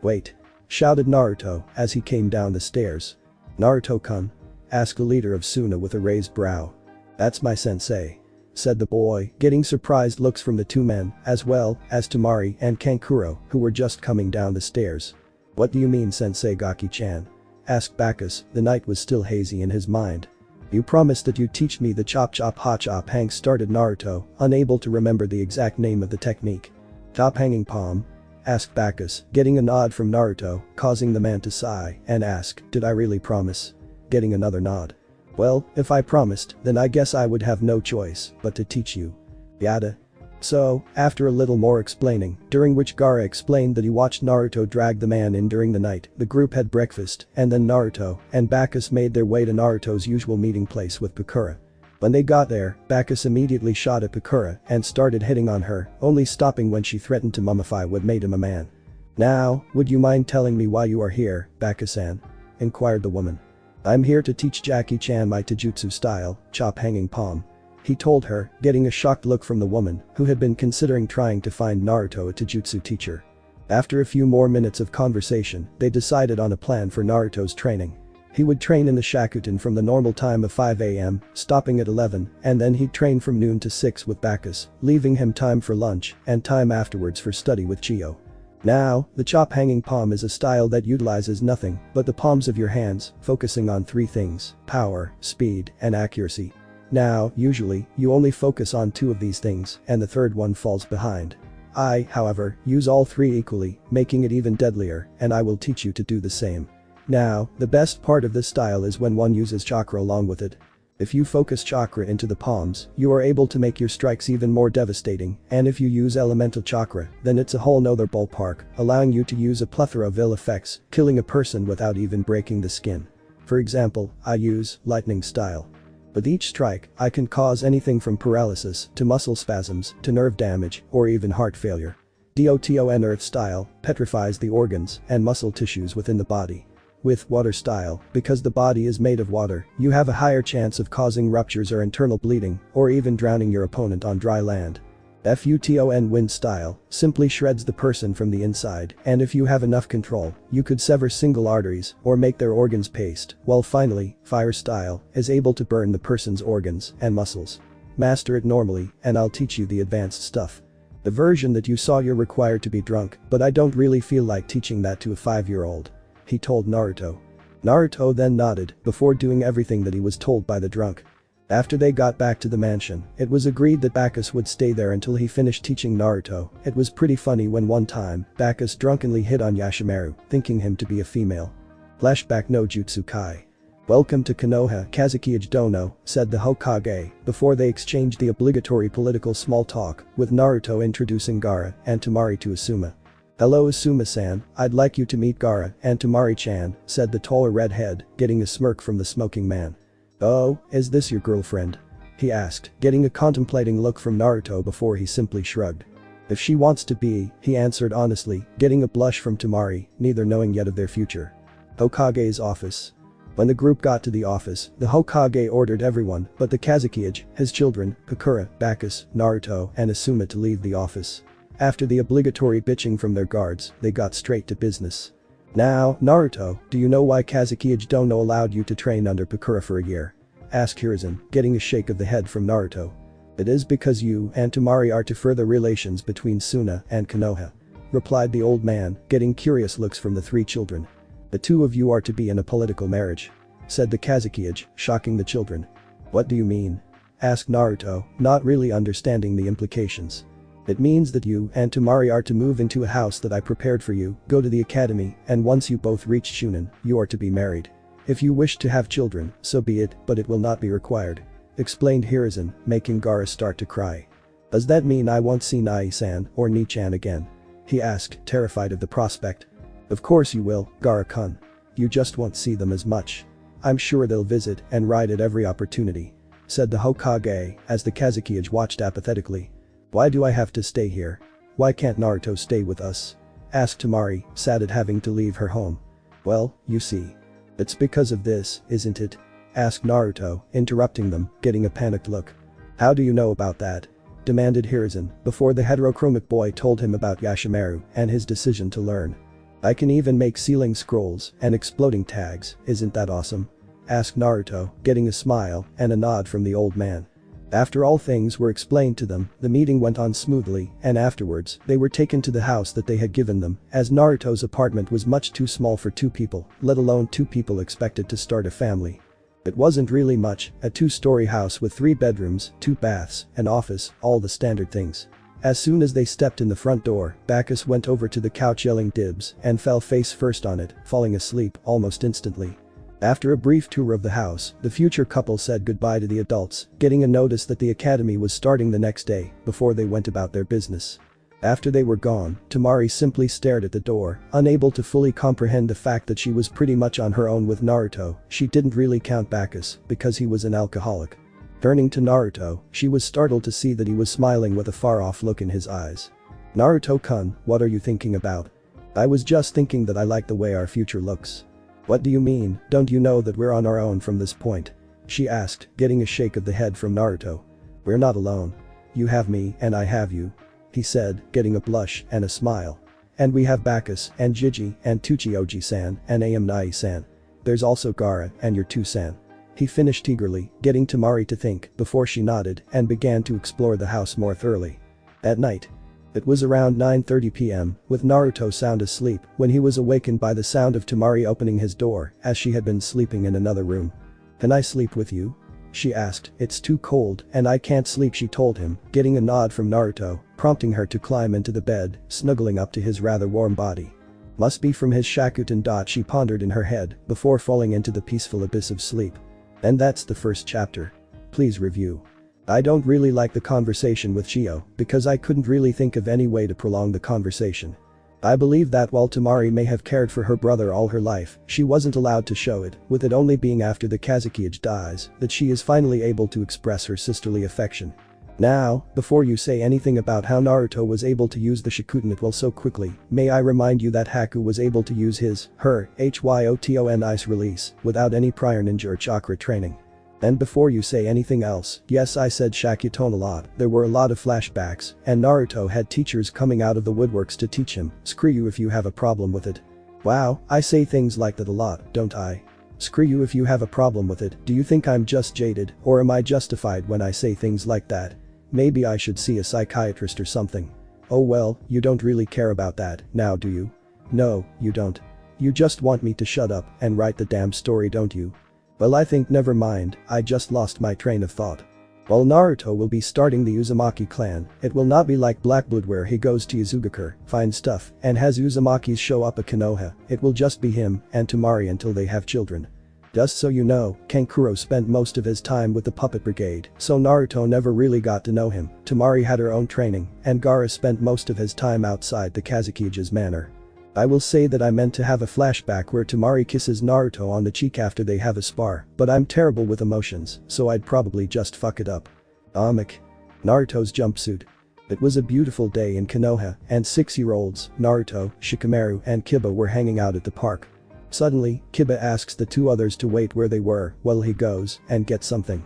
Wait. Shouted Naruto as he came down the stairs. Naruto-kun? Asked the leader of Suna with a raised brow. That's my sensei. Said the boy, getting surprised looks from the two men, as well as Temari and Kankuro, who were just coming down the stairs. What do you mean Sensei Gaki-chan? Asked Bakis, the night was still hazy in his mind. You promised that you'd teach me the chop chop hot chop hang, started Naruto, unable to remember the exact name of the technique. Top hanging palm? Asked Bakis, getting a nod from Naruto, causing the man to sigh and ask, did I really promise? Getting another nod. Well, if I promised, then I guess I would have no choice but to teach you. Yada. So, after a little more explaining, during which Gaara explained that he watched Naruto drag the man in during the night, the group had breakfast, and then Naruto and Bakis made their way to Naruto's usual meeting place with Bakura. When they got there, Bakis immediately shot at Bakura and started hitting on her, only stopping when she threatened to mummify what made him a man. Now, would you mind telling me why you are here, Bakis-san? Inquired the woman. I'm here to teach Jackie-chan my taijutsu style, chop hanging palm. He told her, getting a shocked look from the woman, who had been considering trying to find Naruto a taijutsu teacher. After a few more minutes of conversation, they decided on a plan for Naruto's training. He would train in the Shakuton from the normal time of 5 AM, stopping at 11, and then he'd train from noon to 6 with Bakis, leaving him time for lunch and time afterwards for study with Chio. Now, the chop hanging palm is a style that utilizes nothing but the palms of your hands, focusing on 3 things: power, speed, and accuracy. Now, usually, you only focus on 2 of these things, and the third one falls behind. I, however, use all 3 equally, making it even deadlier, and I will teach you to do the same. Now, the best part of this style is when one uses chakra along with it. If you focus chakra into the palms, you are able to make your strikes even more devastating, and if you use elemental chakra, then it's a whole nother ballpark, allowing you to use a plethora of ill effects, killing a person without even breaking the skin. For example, I use lightning style. With each strike, I can cause anything from paralysis to muscle spasms to nerve damage or even heart failure. DOTON Earth style petrifies the organs and muscle tissues within the body. With water style, because the body is made of water, you have a higher chance of causing ruptures or internal bleeding, or even drowning your opponent on dry land. FUTON wind style simply shreds the person from the inside, and if you have enough control, you could sever single arteries or make their organs paste, while finally, fire style is able to burn the person's organs and muscles. Master it normally, and I'll teach you the advanced stuff. The version that you saw, you're required to be drunk, but I don't really feel like teaching that to a 5-year-old. He told Naruto. Naruto then nodded before doing everything that he was told by the drunk. After they got back to the mansion, it was agreed that Bakis would stay there until he finished teaching Naruto. It was pretty funny when one time, Bakis drunkenly hit on Yashimaru, thinking him to be a female. Flashback no Jutsu Kai. Welcome to Konoha Kazekage Dono, said the Hokage, before they exchanged the obligatory political small talk, with Naruto introducing Gaara and Temari to Asuma. Hello Asuma-san, I'd like you to meet Gaara and Temari-chan, said the taller redhead, getting a smirk from the smoking man. Oh, is this your girlfriend? He asked, getting a contemplating look from Naruto before he simply shrugged. If she wants to be, he answered honestly, getting a blush from Temari, neither knowing yet of their future. Hokage's office. When the group got to the office, the Hokage ordered everyone but the Kazekage, his children, Kakura, Bakis, Naruto, and Asuma to leave the office. After the obligatory bitching from their guards, they got straight to business. Now, Naruto, do you know why Kazekage Dono allowed you to train under Bakura for a year? Asked Hiruzen, getting a shake of the head from Naruto. It is because you and Temari are to further relations between Suna and Konoha. Replied the old man, getting curious looks from the 3 children. The 2 of you are to be in a political marriage. Said the Kazekage, shocking the children. What do you mean? Asked Naruto, not really understanding the implications. It means that you and Temari are to move into a house that I prepared for you, go to the academy, and once you both reach Shunin, you are to be married. If you wish to have children, so be it, but it will not be required. Explained Hiruzen, making Gaara start to cry. Does that mean I won't see Nai-san or Ni-chan again? He asked, terrified of the prospect. Of course you will, Gaara-kun. You just won't see them as much. I'm sure they'll visit and ride at every opportunity. Said the Hokage, as the Kazekage watched apathetically. Why do I have to stay here? Why can't Naruto stay with us? Asked Temari, sad at having to leave her home. Well, you see. It's because of this, isn't it? Asked Naruto, interrupting them, getting a panicked look. How do you know about that? Demanded Hiruzen, before the heterochromic boy told him about Yashimaru and his decision to learn. I can even make sealing scrolls and exploding tags, isn't that awesome? Asked Naruto, getting a smile and a nod from the old man. After all things were explained to them, the meeting went on smoothly, and afterwards, they were taken to the house that they had given them, as Naruto's apartment was much too small for 2 people, let alone 2 people expected to start a family. It wasn't really much, a 2-story house with 3 bedrooms, 2 baths, an office, all the standard things. As soon as they stepped in the front door, Bakis went over to the couch yelling dibs and fell face first on it, falling asleep almost instantly. After a brief tour of the house, the future couple said goodbye to the adults, getting a notice that the academy was starting the next day before they went about their business. After they were gone, Temari simply stared at the door, unable to fully comprehend the fact that she was pretty much on her own with Naruto. She didn't really count Bakis because he was an alcoholic. Turning to Naruto, she was startled to see that he was smiling with a far-off look in his eyes. "Naruto-kun, what are you thinking about?" "I was just thinking that I like the way our future looks." "What do you mean, don't you know that we're on our own from this point?" she asked, getting a shake of the head from Naruto. "We're not alone. You have me and I have you," he said, getting a blush and a smile. "And we have Bakis and Jiji and Tuchioji-san and Amnai-san. There's also Gaara and your 2-san." He finished eagerly, getting Temari to think before she nodded and began to explore the house more thoroughly. At night. It was around 9:30 p.m., with Naruto sound asleep when he was awakened by the sound of Temari opening his door as she had been sleeping in another room. "Can I sleep with you?" she asked. "It's too cold and I can't sleep," she told him, getting a nod from Naruto, prompting her to climb into the bed, snuggling up to his rather warm body. Must be from his Shakuton. She pondered in her head before falling into the peaceful abyss of sleep. And that's the first chapter. Please review. I don't really like the conversation with Chio because I couldn't really think of any way to prolong the conversation. I believe that while Temari may have cared for her brother all her life, she wasn't allowed to show it, with it only being after the Kazekage dies that she is finally able to express her sisterly affection. Now, before you say anything about how Naruto was able to use the Shakuton at will so quickly, may I remind you that Haku was able to use her Hyoton ice release without any prior ninja or chakra training. And before you say anything else, yes, I said Shakuton a lot, there were a lot of flashbacks, and Naruto had teachers coming out of the woodworks to teach him. Screw you if you have a problem with it. Wow, I say things like that a lot, don't I? Screw you if you have a problem with it. Do you think I'm just jaded, or am I justified when I say things like that? Maybe I should see a psychiatrist or something. Oh well, you don't really care about that, now do you? No, you don't. You just want me to shut up and write the damn story, don't you? Well, I think never mind, I just lost my train of thought. While Naruto will be starting the Uzumaki clan, it will not be like Blackblood where he goes to Izugakure, finds stuff, and has Uzumakis show up at Konoha. It will just be him and Temari until they have children. Just so you know, Kankuro spent most of his time with the Puppet Brigade, so Naruto never really got to know him. Temari had her own training, and Gaara spent most of his time outside the Kazekige's manor. I will say that I meant to have a flashback where Temari kisses Naruto on the cheek after they have a spar, but I'm terrible with emotions, so I'd probably just fuck it up. Naruto's jumpsuit. It was a beautiful day in Konoha, and 6-year-olds, Naruto, Shikamaru, and Kiba were hanging out at the park. Suddenly, Kiba asks the 2 others to wait where they were while he goes and gets something.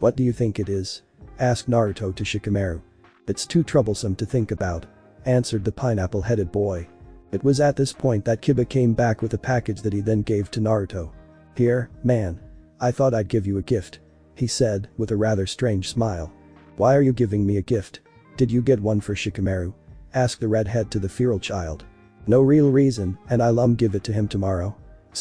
"What do you think it is?" asked Naruto to Shikamaru. "It's too troublesome to think about," answered the pineapple-headed boy. It was at this point that Kiba came back with a package that he then gave to Naruto. "Here, man. I thought I'd give you a gift," he said with a rather strange smile. "Why are you giving me a gift? Did you get one for Shikamaru?" asked the redhead to the feral child. "No real reason, and I'll give it to him tomorrow,"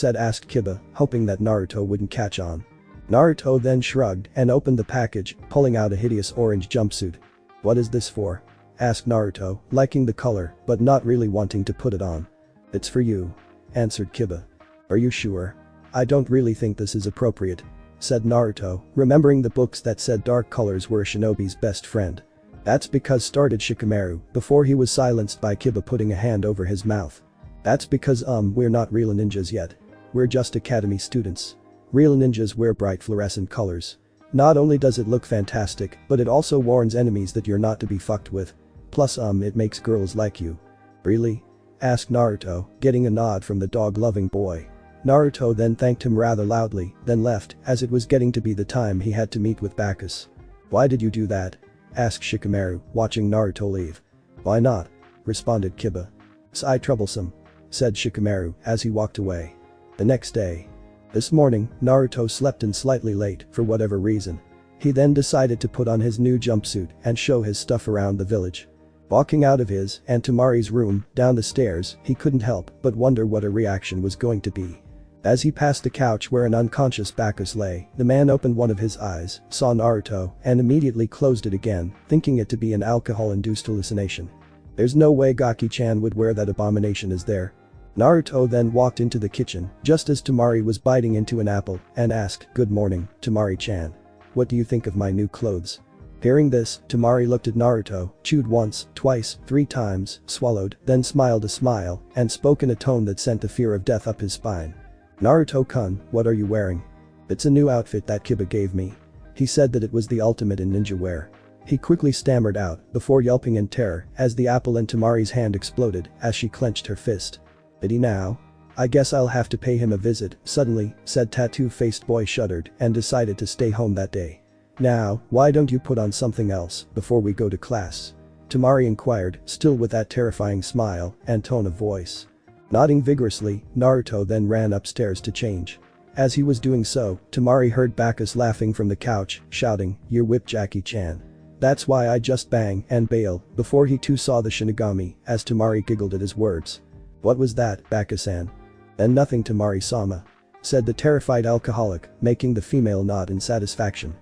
asked Kiba, hoping that Naruto wouldn't catch on. Naruto then shrugged and opened the package, pulling out a hideous orange jumpsuit. "What is this for?" asked Naruto, liking the color but not really wanting to put it on. "It's for you," answered Kiba. "Are you sure? I don't really think this is appropriate," said Naruto, remembering the books that said dark colors were a shinobi's best friend. "That's because," started Shikamaru, before he was silenced by Kiba putting a hand over his mouth. "That's because we're not real ninjas yet. We're just academy students. Real ninjas wear bright fluorescent colors. Not only does it look fantastic, but it also warns enemies that you're not to be fucked with. Plus it makes girls like you." "Really?" asked Naruto, getting a nod from the dog-loving boy. Naruto then thanked him rather loudly, then left, as it was getting to be the time he had to meet with Bakis. "Why did you do that?" asked Shikamaru, watching Naruto leave. "Why not?" responded Kiba. "Sigh troublesome," said Shikamaru as he walked away. The next day. This morning, Naruto slept in slightly late for whatever reason. He then decided to put on his new jumpsuit and show his stuff around the village. Walking out of his and Temari's room, down the stairs, he couldn't help but wonder what her reaction was going to be. As he passed the couch where an unconscious Bakis lay, the man opened one of his eyes, saw Naruto, and immediately closed it again, thinking it to be an alcohol-induced hallucination. There's no way Gaki-chan would wear that abomination is there. Naruto then walked into the kitchen, just as Temari was biting into an apple, and asked, "Good morning, Temari-chan. What do you think of my new clothes?" Hearing this, Temari looked at Naruto, chewed once, twice, 3 times, swallowed, then smiled a smile, and spoke in a tone that sent the fear of death up his spine. "Naruto-kun, what are you wearing?" "It's a new outfit that Kiba gave me." He said that it was the ultimate in ninja wear. He quickly stammered out, before yelping in terror, as the apple in Temari's hand exploded, as she clenched her fist. "Did he now? I guess I'll have to pay him a visit," suddenly, said tattoo-faced boy shuddered and decided to stay home that day. "Now, why don't you put on something else, before we go to class?" Temari inquired, still with that terrifying smile and tone of voice. Nodding vigorously, Naruto then ran upstairs to change. As he was doing so, Temari heard Bakis laughing from the couch, shouting, "You're whipped, Jackie-chan. That's why I just bang and bail," before he too saw the Shinigami, as Temari giggled at his words. "What was that, Bakis-san?" "And nothing, Temari-sama," said the terrified alcoholic, making the female nod in satisfaction.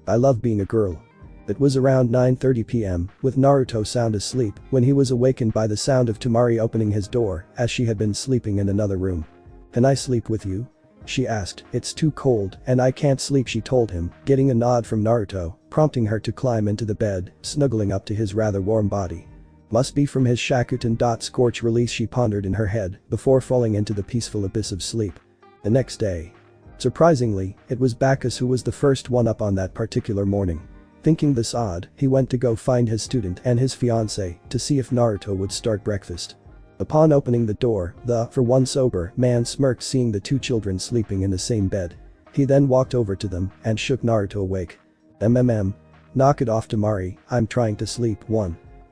"I love being a girl." It was around 9:30 p.m., with Naruto sound asleep, when he was awakened by the sound of Temari opening his door, as she had been sleeping in another room. "Can I sleep with you?" she asked. "It's too cold, and I can't sleep," she told him, getting a nod from Naruto, prompting her to climb into the bed, snuggling up to his rather warm body. Must be from his Shakuton. Scorch release, she pondered in her head, before falling into the peaceful abyss of sleep. The next day. Surprisingly, it was Bakis who was the first one up on that particular morning. Thinking this odd, he went to go find his student and his fiancée to see if Naruto would start breakfast. Upon opening the door, the, for one sober, man smirked seeing the 2 children sleeping in the same bed. He then walked over to them and shook Naruto awake. Knock it off, Temari, I'm trying to sleep."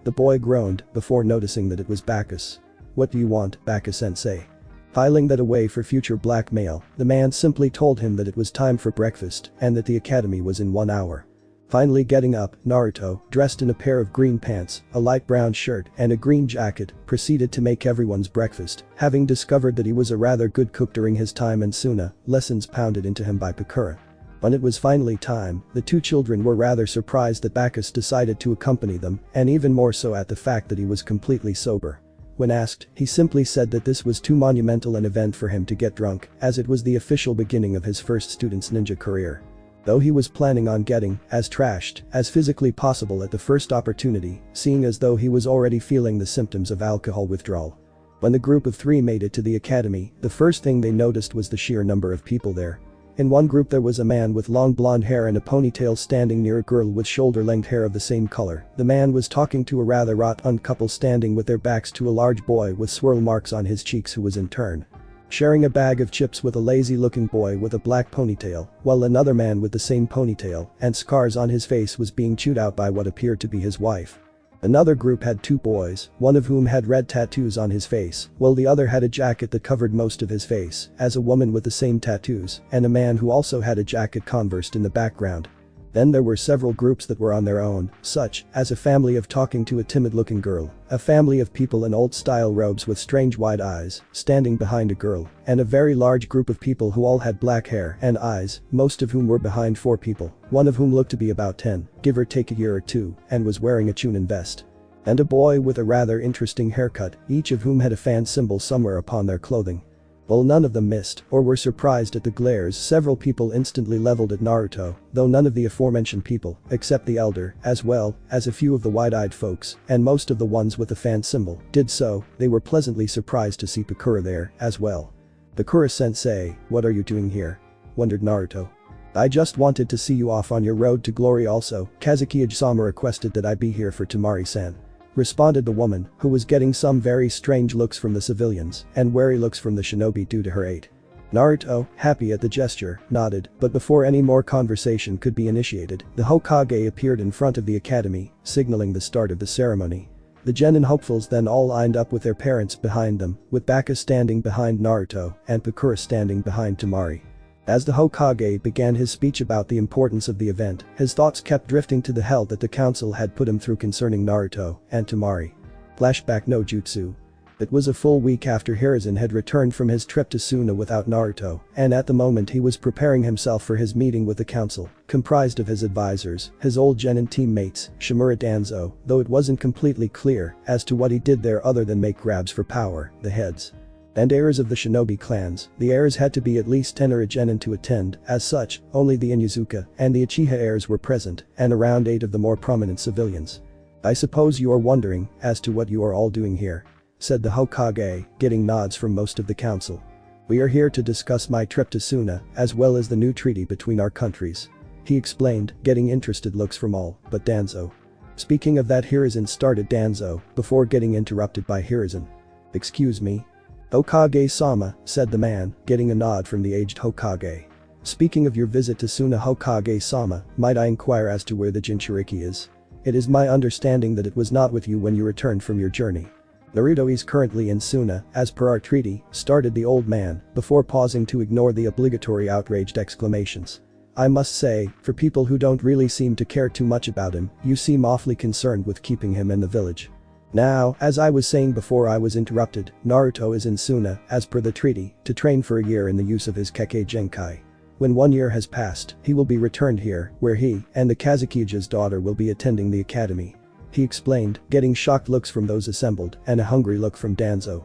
The boy groaned, before noticing that it was Bakis. "What do you want, Bakis-sensei?" Filing that away for future blackmail, the man simply told him that it was time for breakfast and that the academy was in 1 hour. Finally getting up, Naruto, dressed in a pair of green pants, a light brown shirt, and a green jacket, proceeded to make everyone's breakfast, having discovered that he was a rather good cook during his time in Suna, lessons pounded into him by Pakura. When it was finally time, the 2 children were rather surprised that Bakis decided to accompany them, and even more so at the fact that he was completely sober. When asked, he simply said that this was too monumental an event for him to get drunk, as it was the official beginning of his first student's ninja career. Though he was planning on getting as trashed as physically possible at the first opportunity, seeing as though he was already feeling the symptoms of alcohol withdrawal. When the group of 3 made it to the academy, the first thing they noticed was the sheer number of people there. In one group there was a man with long blonde hair and a ponytail standing near a girl with shoulder-length hair of the same color. The man was talking to a rather rotund couple standing with their backs to a large boy with swirl marks on his cheeks who was in turn sharing a bag of chips with a lazy-looking boy with a black ponytail, while another man with the same ponytail and scars on his face was being chewed out by what appeared to be his wife. Another group had 2 boys, one of whom had red tattoos on his face, while the other had a jacket that covered most of his face, as a woman with the same tattoos, and a man who also had a jacket conversed in the background. Then there were several groups that were on their own, such as a family of talking to a timid-looking girl, a family of people in old-style robes with strange wide eyes, standing behind a girl, and a very large group of people who all had black hair and eyes, most of whom were behind 4 people, one of whom looked to be about 10, give or take a year or 2, and was wearing a chunin vest. And a boy with a rather interesting haircut, each of whom had a fan symbol somewhere upon their clothing. While none of them missed or were surprised at the glares, several people instantly leveled at Naruto, though none of the aforementioned people, except the elder, as well as a few of the wide-eyed folks, and most of the ones with the fan symbol, did so. They were pleasantly surprised to see Pakura there, as well. "Pakura-sensei, what are you doing here?" wondered Naruto. "I just wanted to see you off on your road to glory also. Kazuki-sama requested that I be here for Temari-san," responded the woman, who was getting some very strange looks from the civilians and wary looks from the shinobi due to her age. Naruto, happy at the gesture, nodded, but before any more conversation could be initiated, the Hokage appeared in front of the academy, signaling the start of the ceremony. The genin hopefuls then all lined up with their parents behind them, with Bakis standing behind Naruto and Pakura standing behind Temari. As the Hokage began his speech about the importance of the event, his thoughts kept drifting to the hell that the council had put him through concerning Naruto and Temari. Flashback no jutsu. It was a full week after Hiruzen had returned from his trip to Suna without Naruto, and at the moment he was preparing himself for his meeting with the council, comprised of his advisors, his old genin teammates, Shimura Danzo, though it wasn't completely clear as to what he did there other than make grabs for power, the heads and heirs of the shinobi clans. The heirs had to be at least 10 or a genin to attend, as such, only the Inuzuka and the Uchiha heirs were present, and around 8 of the more prominent civilians. "I suppose you are wondering as to what you are all doing here," said the Hokage, getting nods from most of the council. "We are here to discuss my trip to Suna, as well as the new treaty between our countries," he explained, getting interested looks from all but Danzo. Speaking of that, Hiruzen started Danzo, before getting interrupted by Hiruzen. "Excuse me?" "Hokage-sama," said the man, getting a nod from the aged Hokage. "Speaking of your visit to Suna, Hokage-sama, might I inquire as to where the Jinchuriki is? It is my understanding that it was not with you when you returned from your journey." "Naruto is currently in Suna, as per our treaty," started the old man, before pausing to ignore the obligatory outraged exclamations. "I must say, for people who don't really seem to care too much about him, you seem awfully concerned with keeping him in the village. Now, as I was saying before I was interrupted, Naruto is in Suna, as per the treaty, to train for a year in the use of his Kekkei Genkai. When 1 year has passed, he will be returned here, where he and the Kazukija's daughter will be attending the academy," he explained, getting shocked looks from those assembled and a hungry look from Danzo.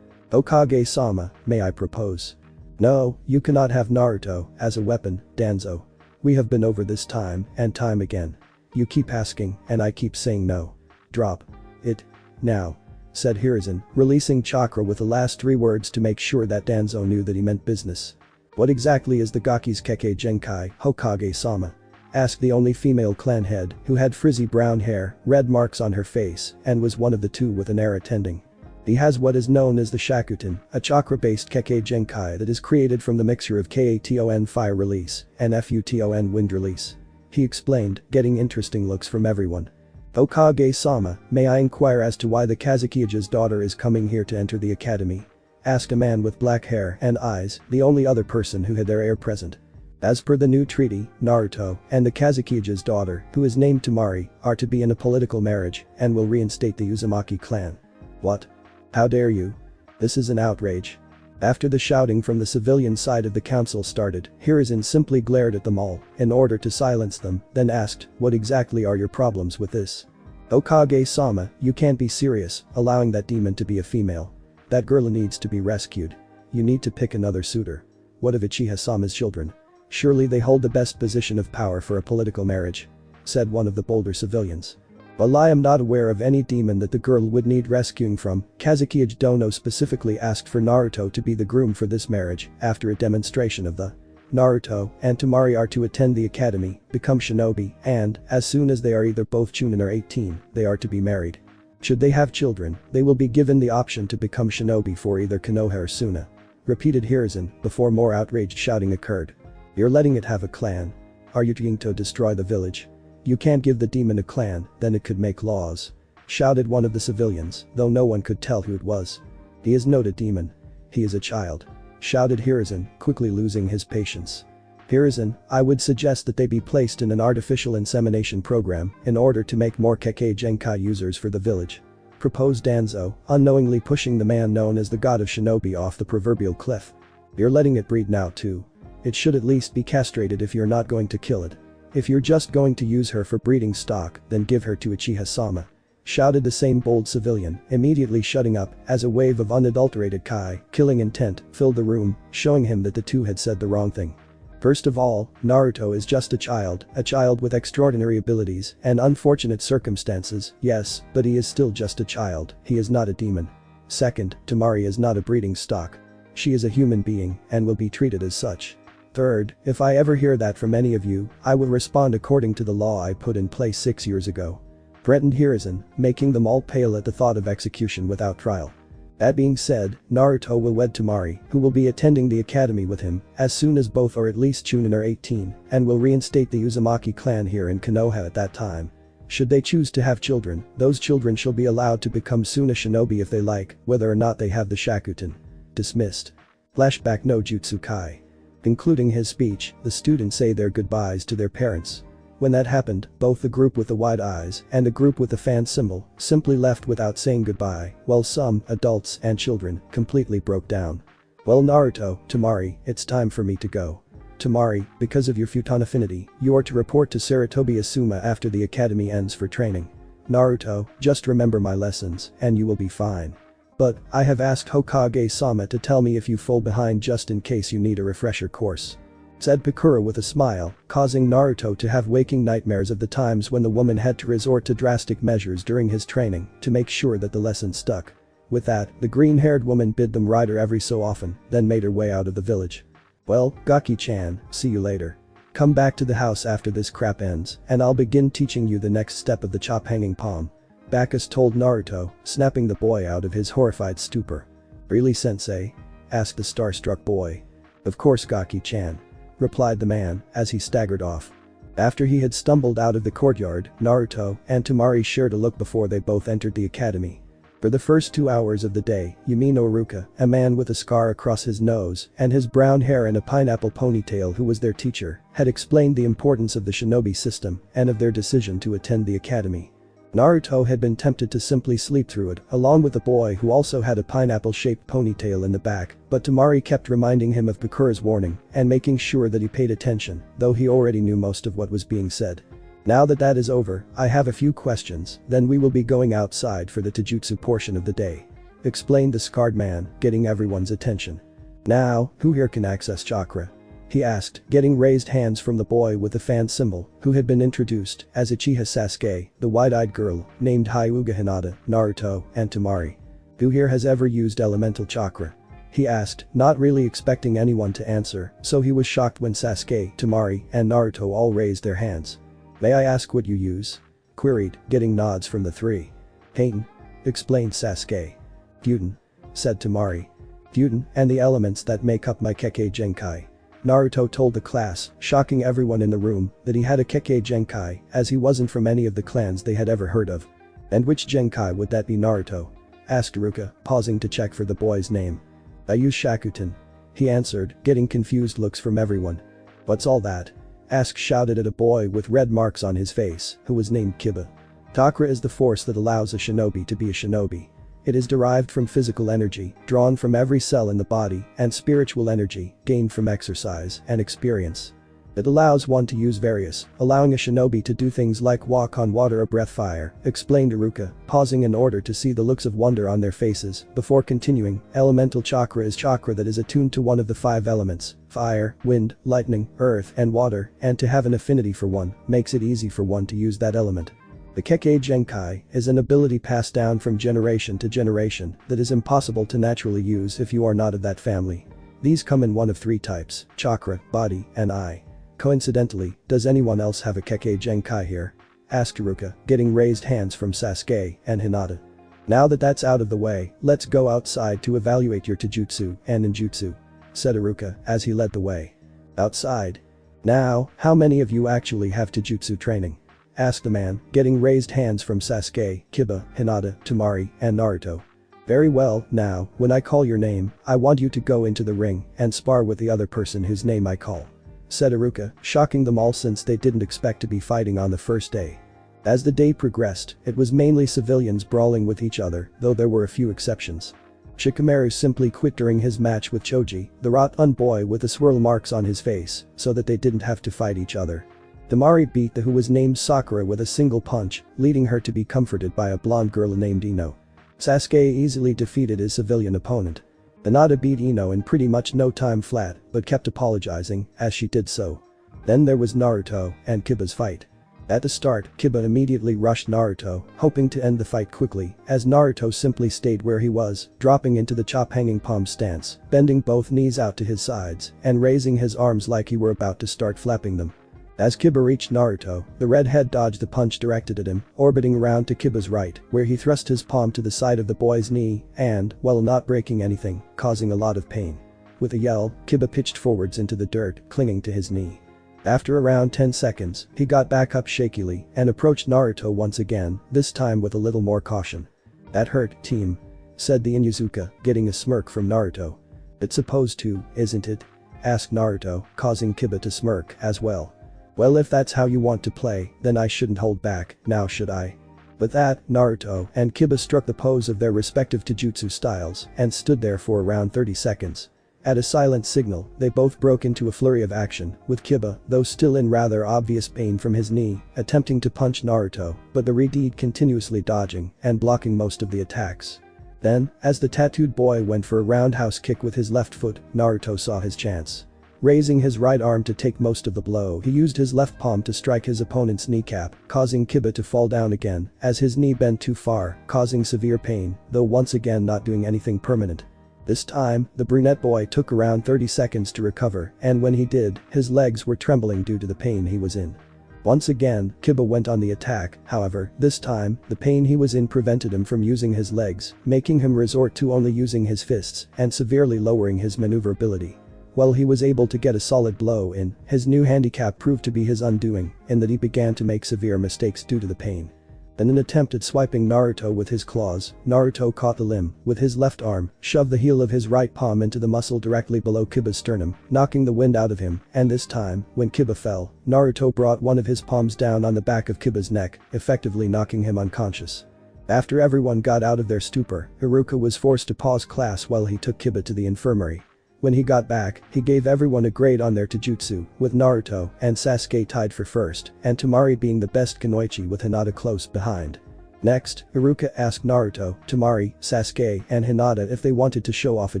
"Hokage-sama, may I propose?" "No, you cannot have Naruto as a weapon, Danzo. We have been over this time and time again. You keep asking and I keep saying no. Drop it now," said Hiruzen, releasing chakra with the last 3 words to make sure that Danzo knew that he meant business. "What exactly is the Gaki's Kekkei Genkai, Hokage-sama?" asked the only female clan head, who had frizzy brown hair, red marks on her face, and was one of the 2 with an heir attending. "He has what is known as the Shakuton, a chakra-based Kekkei Genkai that is created from the mixture of Katon fire release and Futon wind release," he explained, getting interesting looks from everyone. "Hokage-sama, may I inquire as to why the Kazukija's daughter is coming here to enter the academy?" asked a man with black hair and eyes, the only other person who had their heir present. "As per the new treaty, Naruto and the Kazukija's daughter, who is named Temari, are to be in a political marriage and will reinstate the Uzumaki clan." "What? How dare you? This is an outrage." After the shouting from the civilian side of the council started, Hiruzen simply glared at them all in order to silence them, then asked, "What exactly are your problems with this?" "Hokage-sama, you can't be serious, allowing that demon to be a female. That girl needs to be rescued. You need to pick another suitor. What of Uchiha-sama's children? Surely they hold the best position of power for a political marriage," said one of the bolder civilians. "While I am not aware of any demon that the girl would need rescuing from, Kazukige Dono specifically asked for Naruto to be the groom for this marriage after a demonstration of the Naruto and Temari are to attend the academy, become shinobi, and, as soon as they are either both chunin or 18, they are to be married. Should they have children, they will be given the option to become shinobi for either Konoha or Suna," repeated Hiruzen before more outraged shouting occurred. "You're letting it have a clan? Are you trying to destroy the village? You can't give the demon a clan, then it could make laws," shouted one of the civilians, though no one could tell who it was. "He is not a demon. He is a child," shouted Hiruzen, quickly losing his patience. "Hiruzen, I would suggest that they be placed in an artificial insemination program in order to make more Kekkei Genkai users for the village," proposed Danzo, unknowingly pushing the man known as the god of shinobi off the proverbial cliff. "You're letting it breed now too. It should at least be castrated if you're not going to kill it. If you're just going to use her for breeding stock, then give her to Uchiha-sama," shouted the same bold civilian, immediately shutting up as a wave of unadulterated killing intent filled the room, showing him that the 2 had said the wrong thing. "First of all, Naruto is just a child with extraordinary abilities and unfortunate circumstances, yes, but he is still just a child, he is not a demon. Second, Temari is not a breeding stock. She is a human being and will be treated as such. Third, if I ever hear that from any of you, I will respond according to the law I put in place 6 years ago," threatened Hiruzen, making them all pale at the thought of execution without trial. That being said, Naruto will wed Temari, who will be attending the academy with him, as soon as both are at least chunin or 18, and will reinstate the Uzumaki clan here in Konoha at that time. Should they choose to have children, those children shall be allowed to become Suna shinobi if they like, whether or not they have the Shakuton. Dismissed. Flashback no Jutsu Kai. Concluding his speech, the students say their goodbyes to their parents. When that happened, both the group with the wide eyes and the group with the fan symbol simply left without saying goodbye, while some, adults and children, completely broke down. Well Naruto, Temari, it's time for me to go. Temari, because of your futon affinity, you are to report to Sarutobi Asuma after the academy ends for training. Naruto, just remember my lessons, and you will be fine. But, I have asked Hokage-sama to tell me if you fall behind just in case you need a refresher course. Said Pakura with a smile, causing Naruto to have waking nightmares of the times when the woman had to resort to drastic measures during his training to make sure that the lesson stuck. With that, the green-haired woman bid them ride her every so often, then made her way out of the village. Well, Gaki-chan, see you later. Come back to the house after this crap ends, and I'll begin teaching you the next step of the chop hanging palm. Bakis told Naruto, snapping the boy out of his horrified stupor. Really sensei? Asked the starstruck boy. Of course Gaki-chan. Replied the man, as he staggered off. After he had stumbled out of the courtyard, Naruto and Temari shared a look before they both entered the academy. For the first 2 hours of the day, Yumino Iruka, a man with a scar across his nose and his brown hair in a pineapple ponytail who was their teacher, had explained the importance of the shinobi system and of their decision to attend the academy. Naruto had been tempted to simply sleep through it, along with the boy who also had a pineapple-shaped ponytail in the back, but Temari kept reminding him of Bakura's warning and making sure that he paid attention, though he already knew most of what was being said. Now that that is over, I have a few questions, then we will be going outside for the Taijutsu portion of the day. Explained the scarred man, getting everyone's attention. Now, who here can access chakra? He asked, getting raised hands from the boy with the fan symbol, who had been introduced as Uchiha Sasuke, the wide-eyed girl, named Hyuga Hinata, Naruto, and Temari. Who here has ever used elemental chakra? He asked, not really expecting anyone to answer, so he was shocked when Sasuke, Temari, and Naruto all raised their hands. May I ask what you use? Queried, getting nods from the three. Heian, explained Sasuke. Futon, said Temari. Futon, and the elements that make up my Kekkei Genkai. Naruto told the class, shocking everyone in the room, that he had a Kekkei Genkai, as he wasn't from any of the clans they had ever heard of. And which Genkai would that be Naruto? Asked Iruka, pausing to check for the boy's name. I use Shakuton. He answered, getting confused looks from everyone. What's all that? Ask shouted at a boy with red marks on his face, who was named Kiba. Chakra is the force that allows a shinobi to be a shinobi. It is derived from physical energy, drawn from every cell in the body, and spiritual energy, gained from exercise and experience. It allows one to use various, allowing a shinobi to do things like walk on water or breath fire, explained Iruka, pausing in order to see the looks of wonder on their faces, before continuing, elemental chakra is chakra that is attuned to one of the 5 elements, fire, wind, lightning, earth, and water, and to have an affinity for one, makes it easy for one to use that element. The Kekkei Genkai is an ability passed down from generation to generation that is impossible to naturally use if you are not of that family. These come in one of 3 types, chakra, body, and eye. Coincidentally, does anyone else have a Kekkei Genkai here? Asked Iruka, getting raised hands from Sasuke and Hinata. Now that that's out of the way, let's go outside to evaluate your taijutsu and ninjutsu, said Iruka as he led the way. Outside? Now, how many of you actually have taijutsu training? Asked the man, getting raised hands from Sasuke, Kiba, Hinata, Temari, and Naruto. Very well, now, when I call your name, I want you to go into the ring and spar with the other person whose name I call. Said Iruka, shocking them all since they didn't expect to be fighting on the first day. As the day progressed, it was mainly civilians brawling with each other, though there were a few exceptions. Shikamaru simply quit during his match with Choji, the Rot-un boy with the swirl marks on his face, so that they didn't have to fight each other. Temari beat the who was named Sakura with a single punch, leading her to be comforted by a blonde girl named Ino. Sasuke easily defeated his civilian opponent. Hinata beat Ino in pretty much no time flat, but kept apologizing as she did so. Then there was Naruto and Kiba's fight. At the start, Kiba immediately rushed Naruto, hoping to end the fight quickly, as Naruto simply stayed where he was, dropping into the chop hanging palm stance, bending both knees out to his sides, and raising his arms like he were about to start flapping them. As Kiba reached Naruto, the redhead dodged the punch directed at him, orbiting around to Kiba's right, where he thrust his palm to the side of the boy's knee and, while not breaking anything, causing a lot of pain. With a yell, Kiba pitched forwards into the dirt, clinging to his knee. After around 10 seconds, he got back up shakily and approached Naruto once again, this time with a little more caution. That hurt, team, said the Inuzuka, getting a smirk from Naruto. It's supposed to, isn't it? Asked Naruto, causing Kiba to smirk as well. Well, if that's how you want to play, then I shouldn't hold back, now should I? With that, Naruto and Kiba struck the pose of their respective taijutsu styles and stood there for around 30 seconds. At a silent signal, they both broke into a flurry of action, with Kiba, though still in rather obvious pain from his knee, attempting to punch Naruto, but the Redeed continuously dodging and blocking most of the attacks. Then, as the tattooed boy went for a roundhouse kick with his left foot, Naruto saw his chance. Raising his right arm to take most of the blow, he used his left palm to strike his opponent's kneecap, causing Kiba to fall down again, as his knee bent too far, causing severe pain, though once again not doing anything permanent. This time, the brunette boy took around 30 seconds to recover, and when he did, his legs were trembling due to the pain he was in. Once again, Kiba went on the attack, however, this time, the pain he was in prevented him from using his legs, making him resort to only using his fists and severely lowering his maneuverability. While he was able to get a solid blow in, his new handicap proved to be his undoing, in that he began to make severe mistakes due to the pain. In an attempt at swiping Naruto with his claws, Naruto caught the limb with his left arm, shoved the heel of his right palm into the muscle directly below Kiba's sternum, knocking the wind out of him, and this time, when Kiba fell, Naruto brought one of his palms down on the back of Kiba's neck, effectively knocking him unconscious. After everyone got out of their stupor, Iruka was forced to pause class while he took Kiba to the infirmary. When he got back, he gave everyone a grade on their taijutsu, with Naruto and Sasuke tied for first, and Temari being the best kunoichi with Hinata close behind. Next, Iruka asked Naruto, Temari, Sasuke, and Hinata if they wanted to show off a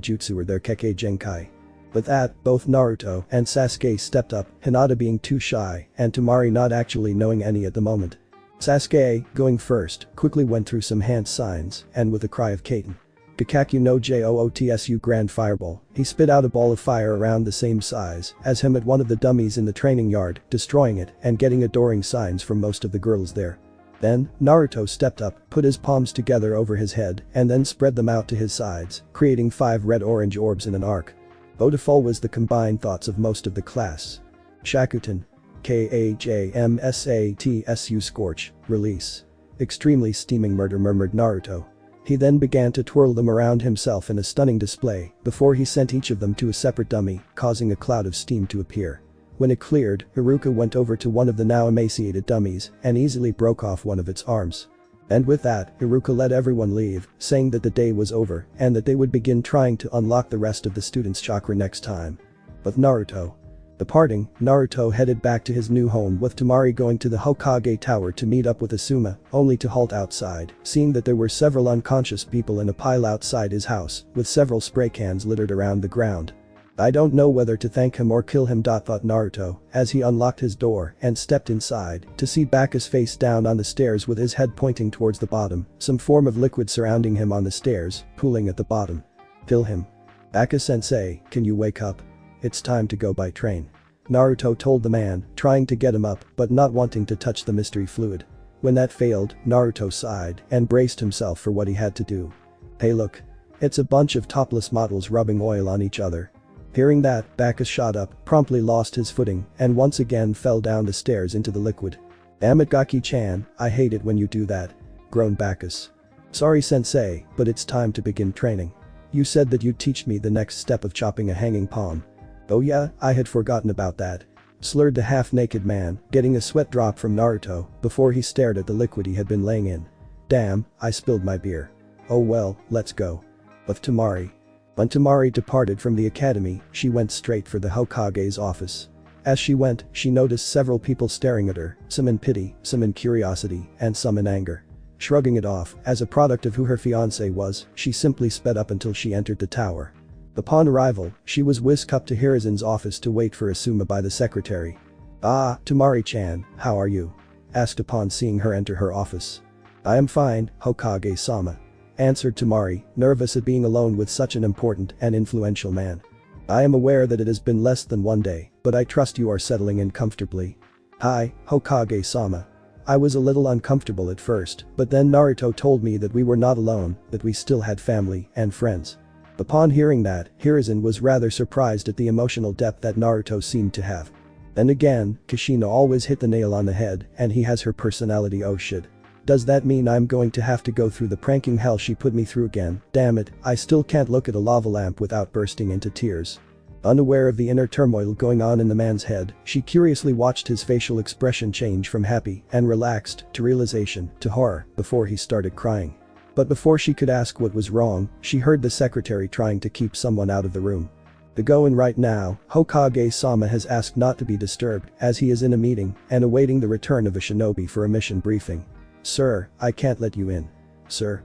jutsu or their Kekkei Genkai. With that, both Naruto and Sasuke stepped up, Hinata being too shy, and Temari not actually knowing any at the moment. Sasuke, going first, quickly went through some hand signs, and with a cry of Katen. Kakaku no Jootsu Grand Fireball, he spit out a ball of fire around the same size as him at one of the dummies in the training yard, destroying it and getting adoring signs from most of the girls there. Then, Naruto stepped up, put his palms together over his head, and then spread them out to his sides, creating 5 red-orange orbs in an arc. Beautiful was the combined thoughts of most of the class. Shakuton. Kajmsatsu Scorch, release. Extremely steaming murder, murmured Naruto. He then began to twirl them around himself in a stunning display before he sent each of them to a separate dummy, causing a cloud of steam to appear. When it cleared, Iruka went over to one of the now emaciated dummies and easily broke off one of its arms. And with that, Iruka let everyone leave, saying that the day was over and that they would begin trying to unlock the rest of the students' chakra next time. But Naruto. Departing, Naruto headed back to his new home with Temari going to the Hokage tower to meet up with Asuma, only to halt outside, seeing that there were several unconscious people in a pile outside his house, with several spray cans littered around the ground. I don't know whether to thank him or kill him, thought Naruto, as he unlocked his door and stepped inside to see Bakis face down on the stairs with his head pointing towards the bottom, some form of liquid surrounding him on the stairs, pooling at the bottom. Kill him. Bakis-sensei, can you wake up? It's time to go by train. Naruto told the man, trying to get him up but not wanting to touch the mystery fluid. When that failed, Naruto sighed and braced himself for what he had to do. Hey look. It's a bunch of topless models rubbing oil on each other. Hearing that, Bakis shot up, promptly lost his footing, and once again fell down the stairs into the liquid. Damn it, Gaki-chan, I hate it when you do that. Groaned Bakis. Sorry sensei, but it's time to begin training. You said that you'd teach me the next step of chopping a hanging palm. Oh yeah, I had forgotten about that. Slurred the half-naked man, getting a sweat drop from Naruto before he stared at the liquid he had been laying in. Damn, I spilled my beer. Oh well, let's go. Of Temari. When Temari departed from the academy, she went straight for the Hokage's office. As she went, she noticed several people staring at her, some in pity, some in curiosity, and some in anger. Shrugging it off, as a product of who her fiancé was, she simply sped up until she entered the tower. Upon arrival, she was whisked up to Hirazen's office to wait for Asuma by the secretary. Ah, Temari-chan, how are you? Asked upon seeing her enter her office. I am fine, Hokage-sama. Answered Temari, nervous at being alone with such an important and influential man. I am aware that it has been less than one day, but I trust you are settling in comfortably. Hi, Hokage-sama. I was a little uncomfortable at first, but then Naruto told me that we were not alone, that we still had family and friends. Upon hearing that, Hirazen was rather surprised at the emotional depth that Naruto seemed to have. Then again, Kushina always hit the nail on the head, and he has her personality. Oh shit. Does that mean I'm going to have to go through the pranking hell she put me through again? Damn it, I still can't look at a lava lamp without bursting into tears. Unaware of the inner turmoil going on in the man's head, she curiously watched his facial expression change from happy and relaxed to realization to horror before he started crying. But before she could ask what was wrong, she heard the secretary trying to keep someone out of the room. The go in right now, Hokage-sama has asked not to be disturbed as he is in a meeting and awaiting the return of a shinobi for a mission briefing. Sir, I can't let you in. Sir.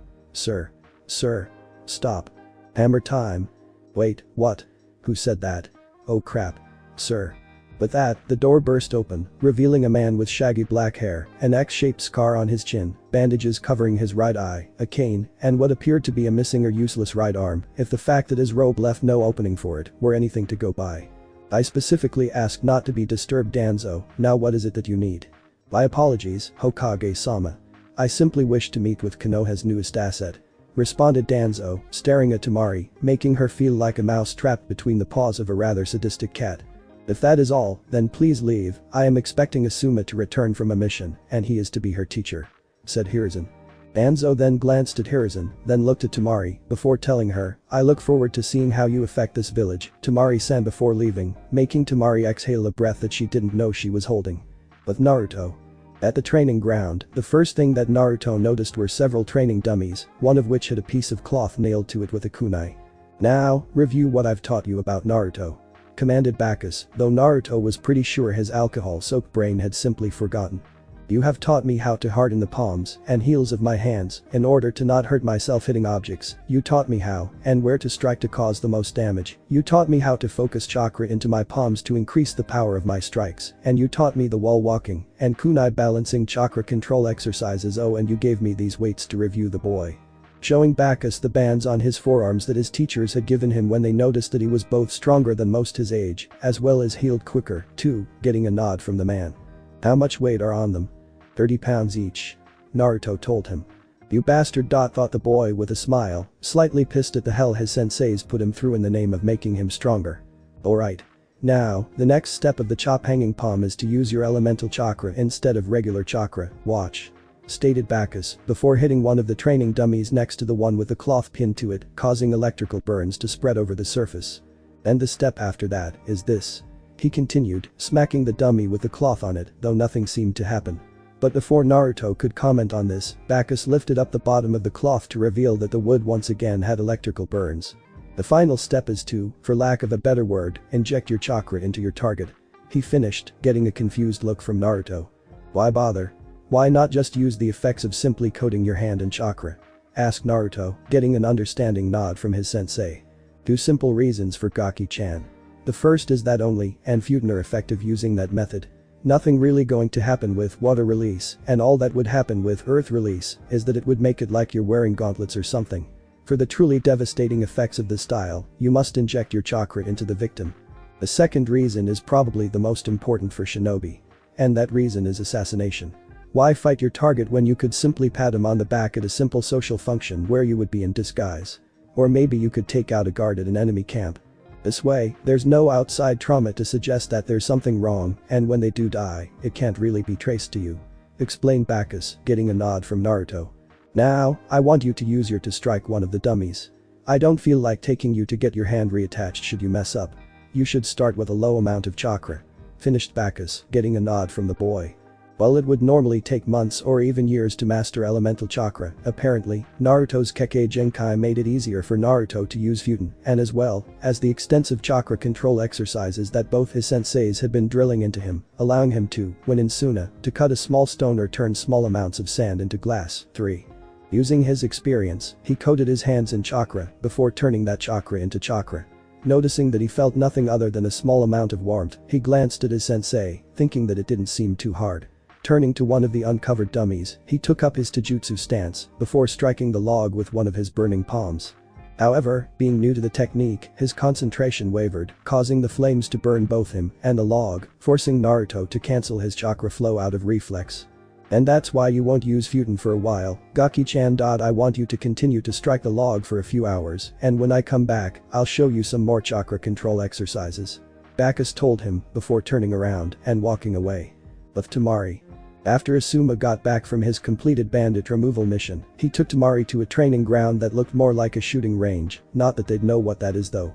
Stop. Hammer time. Wait, what? Who said that? Oh crap. Sir. With that, the door burst open, revealing a man with shaggy black hair, an X-shaped scar on his chin, bandages covering his right eye, a cane, and what appeared to be a missing or useless right arm, if the fact that his robe left no opening for it were anything to go by. I specifically asked not to be disturbed, Danzo, now what is it that you need? My apologies, Hokage-sama. I simply wish to meet with Konoha's newest asset. Responded Danzo, staring at Temari, making her feel like a mouse trapped between the paws of a rather sadistic cat. If that is all, then please leave, I am expecting Asuma to return from a mission, and he is to be her teacher. Said Hiruzen. Danzo then glanced at Hiruzen, then looked at Temari, before telling her, I look forward to seeing how you affect this village, Temari-san before leaving, making Temari exhale a breath that she didn't know she was holding. With Naruto. At the training ground, the first thing that Naruto noticed were several training dummies, one of which had a piece of cloth nailed to it with a kunai. Now, review what I've taught you about Naruto. Commanded Bakis, though Naruto was pretty sure his alcohol-soaked brain had simply forgotten. You have taught me how to harden the palms and heels of my hands in order to not hurt myself hitting objects. You taught me how and where to strike to cause the most damage. You taught me how to focus chakra into my palms to increase the power of my strikes. And you taught me the wall walking and kunai balancing chakra control exercises. Oh, and you gave me these weights to review the boy. Showing Bakis the bands on his forearms that his teachers had given him when they noticed that he was both stronger than most his age, as well as healed quicker, too, getting a nod from the man. How much weight are on them? 30 pounds each. Naruto told him. You bastard, thought the boy with a smile, slightly pissed at the hell his senseis put him through in the name of making him stronger. Alright. Now, the next step of the chop hanging palm is to use your elemental chakra instead of regular chakra, watch. Stated Bakis, before hitting one of the training dummies next to the one with the cloth pinned to it, causing electrical burns to spread over the surface. And the step after that is this. He continued, smacking the dummy with the cloth on it, though nothing seemed to happen. But before Naruto could comment on this, Bakis lifted up the bottom of the cloth to reveal that the wood once again had electrical burns. The final step is to, for lack of a better word, inject your chakra into your target. He finished, getting a confused look from Naruto. Why bother? Why not just use the effects of simply coating your hand in chakra? Asked Naruto, getting an understanding nod from his sensei. Two simple reasons for Gaki-chan. The first is that only and Futen are effective using that method. Nothing really going to happen with water release, and all that would happen with earth release is that it would make it like you're wearing gauntlets or something. For the truly devastating effects of this style, you must inject your chakra into the victim. The second reason is probably the most important for shinobi. And that reason is assassination. Why fight your target when you could simply pat him on the back at a simple social function where you would be in disguise? Or maybe you could take out a guard at an enemy camp. This way, there's no outside trauma to suggest that there's something wrong, and when they do die, it can't really be traced to you. Explained Bakis, getting a nod from Naruto. Now, I want you to use your to strike one of the dummies. I don't feel like taking you to get your hand reattached should you mess up. You should start with a low amount of chakra. Finished Bakis, getting a nod from the boy. While it would normally take months or even years to master elemental chakra, apparently, Naruto's Kekkei Genkai made it easier for Naruto to use Futen, and as well as the extensive chakra control exercises that both his senseis had been drilling into him, allowing him to, when in Suna, to cut a small stone or turn small amounts of sand into glass. 3. Using his experience, he coated his hands in chakra before turning that chakra into chakra. Noticing that he felt nothing other than a small amount of warmth, he glanced at his sensei, thinking that it didn't seem too hard. Turning to one of the uncovered dummies, he took up his taijutsu stance before striking the log with one of his burning palms. However, being new to the technique, his concentration wavered, causing the flames to burn both him and the log, forcing Naruto to cancel his chakra flow out of reflex. And that's why you won't use Futen for a while, Gaki-chan. I want you to continue to strike the log for a few hours, and when I come back, I'll show you some more chakra control exercises. Bakis told him before turning around and walking away. Left Temari. After Asuma got back from his completed bandit removal mission, he took Temari to a training ground that looked more like a shooting range, not that they'd know what that is though.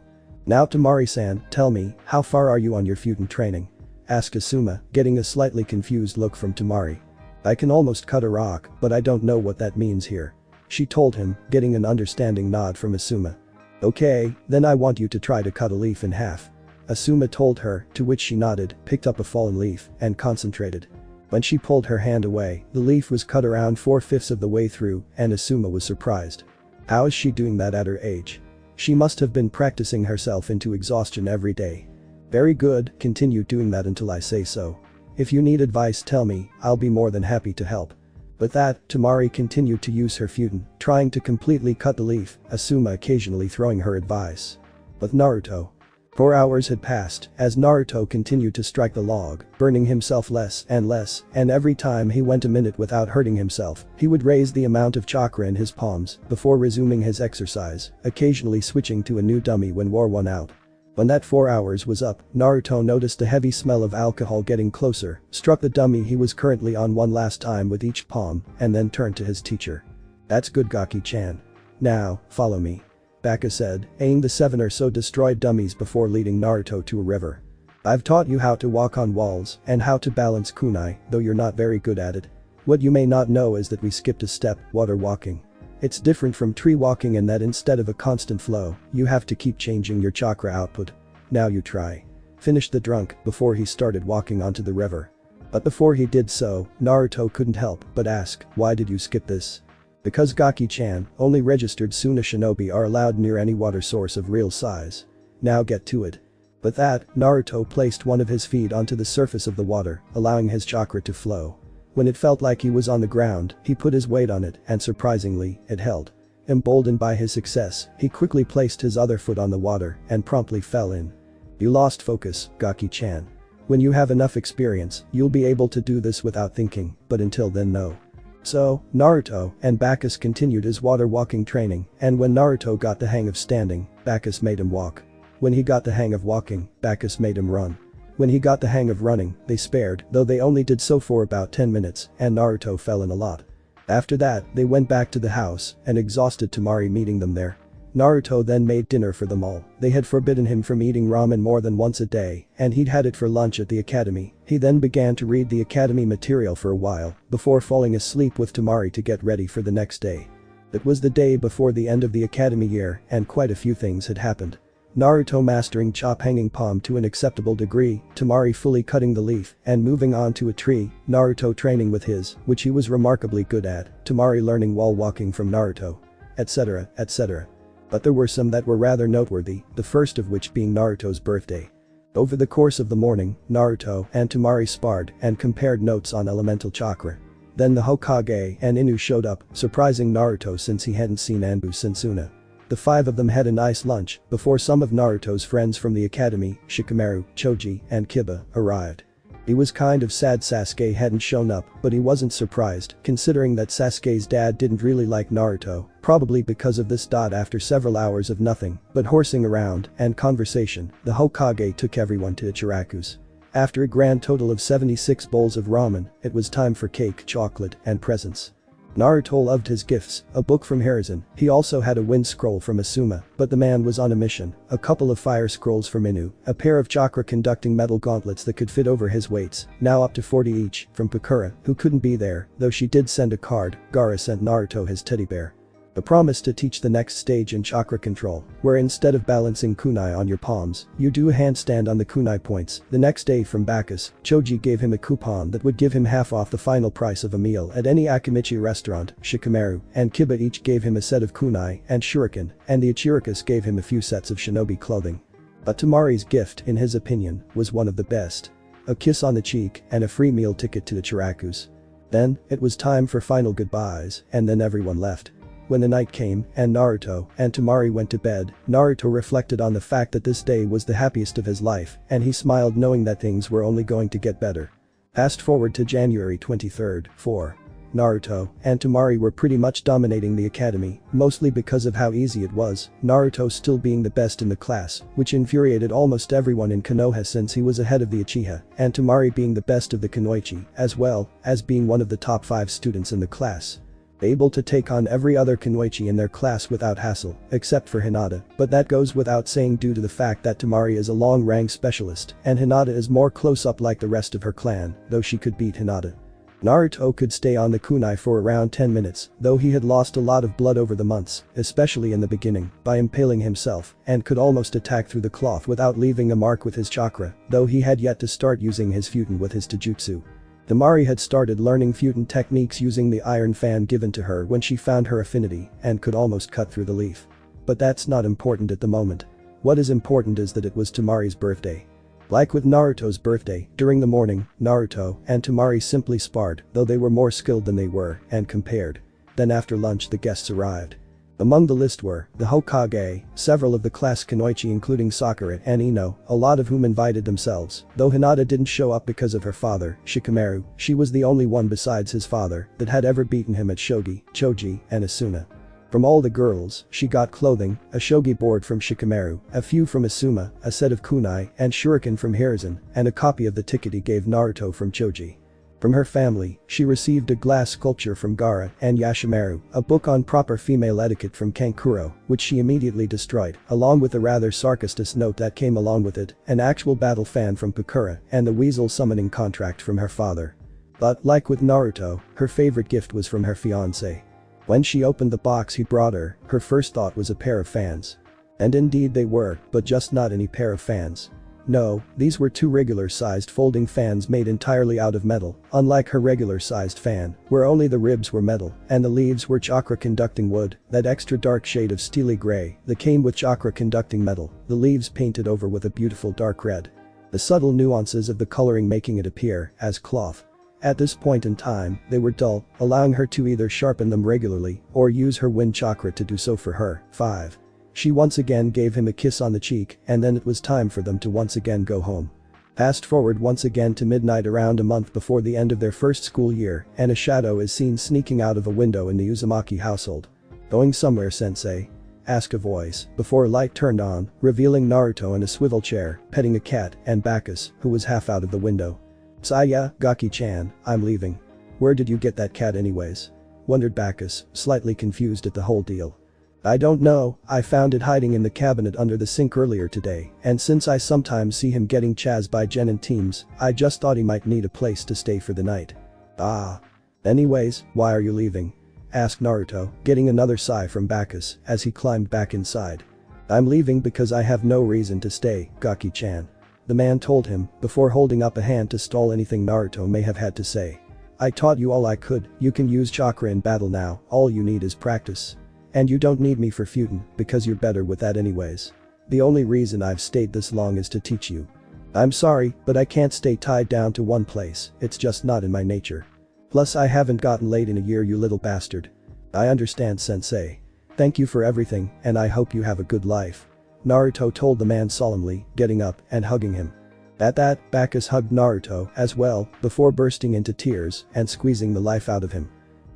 Now Temari-san, tell me, how far are you on your Futon training? Asked Asuma, getting a slightly confused look from Temari. I can almost cut a rock, but I don't know what that means here. She told him, getting an understanding nod from Asuma. Okay, then I want you to try to cut a leaf in half. Asuma told her, to which she nodded, picked up a fallen leaf, and concentrated. When she pulled her hand away, the leaf was cut around 4/5 of the way through, and Asuma was surprised. How is she doing that at her age? She must have been practicing herself into exhaustion every day. Very good, continue doing that until I say so. If you need advice tell me, I'll be more than happy to help. With that, Temari continued to use her Futon, trying to completely cut the leaf, Asuma occasionally throwing her advice. With Naruto. 4 hours had passed as Naruto continued to strike the log, burning himself less, and every time he went a minute without hurting himself, he would raise the amount of chakra in his palms before resuming his exercise, occasionally switching to a new dummy when war won out. When that 4 hours was up, Naruto noticed a heavy smell of alcohol getting closer, struck the dummy he was currently on one last time with each palm, and then turned to his teacher. That's good Gaki-chan. Now, follow me. Bakis said, eyeing the 7 or so destroyed dummies before leading Naruto to a river. I've taught you how to walk on walls and how to balance kunai, though you're not very good at it. What you may not know is that we skipped a step, water walking. It's different from tree walking in that instead of a constant flow, you have to keep changing your chakra output. Now you try. Finished the drunk before he started walking onto the river. But before he did so, Naruto couldn't help but ask, why did you skip this? Because Gaki-chan, only registered Suna shinobi are allowed near any water source of real size. Now get to it. With that, Naruto placed one of his feet onto the surface of the water, allowing his chakra to flow. When it felt like he was on the ground, he put his weight on it and surprisingly, it held. Emboldened by his success, he quickly placed his other foot on the water and promptly fell in. You lost focus, Gaki-chan. When you have enough experience, you'll be able to do this without thinking, but until then no. So, Naruto and Bakis continued his water walking training, and when Naruto got the hang of standing, Bakis made him walk. When he got the hang of walking, Bakis made him run. When he got the hang of running, they spared, though they only did so for about 10 minutes, and Naruto fell in a lot. After that, they went back to the house, and exhausted Temari meeting them there. Naruto then made dinner for them all. They had forbidden him from eating ramen more than once a day, and he'd had it for lunch at the academy. He then began to read the academy material for a while, before falling asleep with Temari to get ready for the next day. It was the day before the end of the academy year, and quite a few things had happened. Naruto mastering chop hanging palm to an acceptable degree, Temari fully cutting the leaf and moving on to a tree, Naruto training with his, which he was remarkably good at, Temari learning wall walking from Naruto, etc, etc. But there were some that were rather noteworthy, the first of which being Naruto's birthday. Over the course of the morning, Naruto and Temari sparred and compared notes on elemental chakra. Then the Hokage and Inu showed up, surprising Naruto since he hadn't seen Anbu since Una. The 5 of them had a nice lunch before some of Naruto's friends from the academy, Shikamaru, Choji, and Kiba, arrived. He was kind of sad Sasuke hadn't shown up, but he wasn't surprised, considering that Sasuke's dad didn't really like Naruto, probably because of this. After several hours of nothing but horsing around and conversation, the Hokage took everyone to Ichiraku's. After a grand total of 76 bowls of ramen, it was time for cake, chocolate, and presents. Naruto loved his gifts, a book from Hiruzen. He also had a wind scroll from Asuma, but the man was on a mission, a couple of fire scrolls from Inu, a pair of chakra conducting metal gauntlets that could fit over his weights, now up to 40 each, from Pakura, who couldn't be there, though she did send a card. Gaara sent Naruto his teddy bear. A promise to teach the next stage in chakra control, where instead of balancing kunai on your palms, you do a handstand on the kunai points. The next day from Bakis, Choji gave him a coupon that would give him half off the final price of a meal at any Akimichi restaurant. Shikamaru and Kiba each gave him a set of kunai and shuriken, and the Ichirakus gave him a few sets of shinobi clothing. But Temari's gift, in his opinion, was one of the best. A kiss on the cheek and a free meal ticket to the Ichirakus. Then, it was time for final goodbyes, and then everyone left. When the night came and Naruto and Temari went to bed, Naruto reflected on the fact that this day was the happiest of his life, and he smiled knowing that things were only going to get better. Fast forward to January 23rd, 4. Naruto and Temari were pretty much dominating the academy, mostly because of how easy it was, Naruto still being the best in the class, which infuriated almost everyone in Konoha since he was ahead of the Uchiha, and Temari being the best of the Kunoichi, as well as being one of the top 5 students in the class. able to take on every other kunoichi in their class without hassle, except for Hinata, but that goes without saying due to the fact that Temari is a long-rank specialist, and Hinata is more close-up like the rest of her clan, though she could beat Hinata. Naruto could stay on the kunai for around 10 minutes, though he had lost a lot of blood over the months, especially in the beginning, by impaling himself, and could almost attack through the cloth without leaving a mark with his chakra, though he had yet to start using his futon with his taijutsu. Temari had started learning futon techniques using the iron fan given to her when she found her affinity and could almost cut through the leaf. But that's not important at the moment. What is important is that it was Temari's birthday. Like with Naruto's birthday, during the morning, Naruto and Temari simply sparred, though they were more skilled than they were, and compared. Then after lunch the guests arrived. Among the list were the Hokage, several of the class kunoichi including Sakura and Ino, a lot of whom invited themselves, though Hinata didn't show up because of her father, Shikamaru. She was the only one besides his father that had ever beaten him at shogi, choji, and asuna. From all the girls, she got clothing, a shogi board from Shikamaru, a few from Asuma, a set of kunai and shuriken from Hiruzen, and a copy of the ticket he gave Naruto from Choji. From her family, she received a glass sculpture from Gaara and Yashimaru, a book on proper female etiquette from Kankuro, which she immediately destroyed, along with a rather sarcastic note that came along with it, an actual battle fan from Pakura, and the weasel summoning contract from her father. But, like with Naruto, her favorite gift was from her fiancé. When she opened the box he brought her, her first thought was a pair of fans. And indeed they were, but just not any pair of fans. No, these were two regular-sized folding fans made entirely out of metal, unlike her regular-sized fan, where only the ribs were metal and the leaves were chakra-conducting wood, that extra dark shade of steely gray that came with chakra-conducting metal, the leaves painted over with a beautiful dark red. The subtle nuances of the coloring making it appear as cloth. At this point in time, they were dull, allowing her to either sharpen them regularly or use her wind chakra to do so for her. 5. She once again gave him a kiss on the cheek, and then it was time for them to once again go home. Fast forward once again to midnight around a month before the end of their first school year, and a shadow is seen sneaking out of a window in the Uzumaki household. "Going somewhere, sensei?" asked a voice, before a light turned on, revealing Naruto in a swivel chair, petting a cat, and Bakis, who was half out of the window. "Saya, Gaki-chan, I'm leaving." "Where did you get that cat anyways?" wondered Bakis, slightly confused at the whole deal. "I don't know, I found it hiding in the cabinet under the sink earlier today, and since I sometimes see him getting chased by Genin teams, I just thought he might need a place to stay for the night." "Ah. Anyways, why are you leaving?" asked Naruto, getting another sigh from Bakis as he climbed back inside. "I'm leaving because I have no reason to stay, Gaki-chan," the man told him, before holding up a hand to stall anything Naruto may have had to say. "I taught you all I could, you can use chakra in battle now, all you need is practice. And you don't need me for futon, because you're better with that anyways. The only reason I've stayed this long is to teach you. I'm sorry, but I can't stay tied down to one place, it's just not in my nature. Plus I haven't gotten laid in a year, you little bastard." "I understand, sensei. Thank you for everything, and I hope you have a good life," Naruto told the man solemnly, getting up and hugging him. At that, Bakis hugged Naruto as well, before bursting into tears and squeezing the life out of him.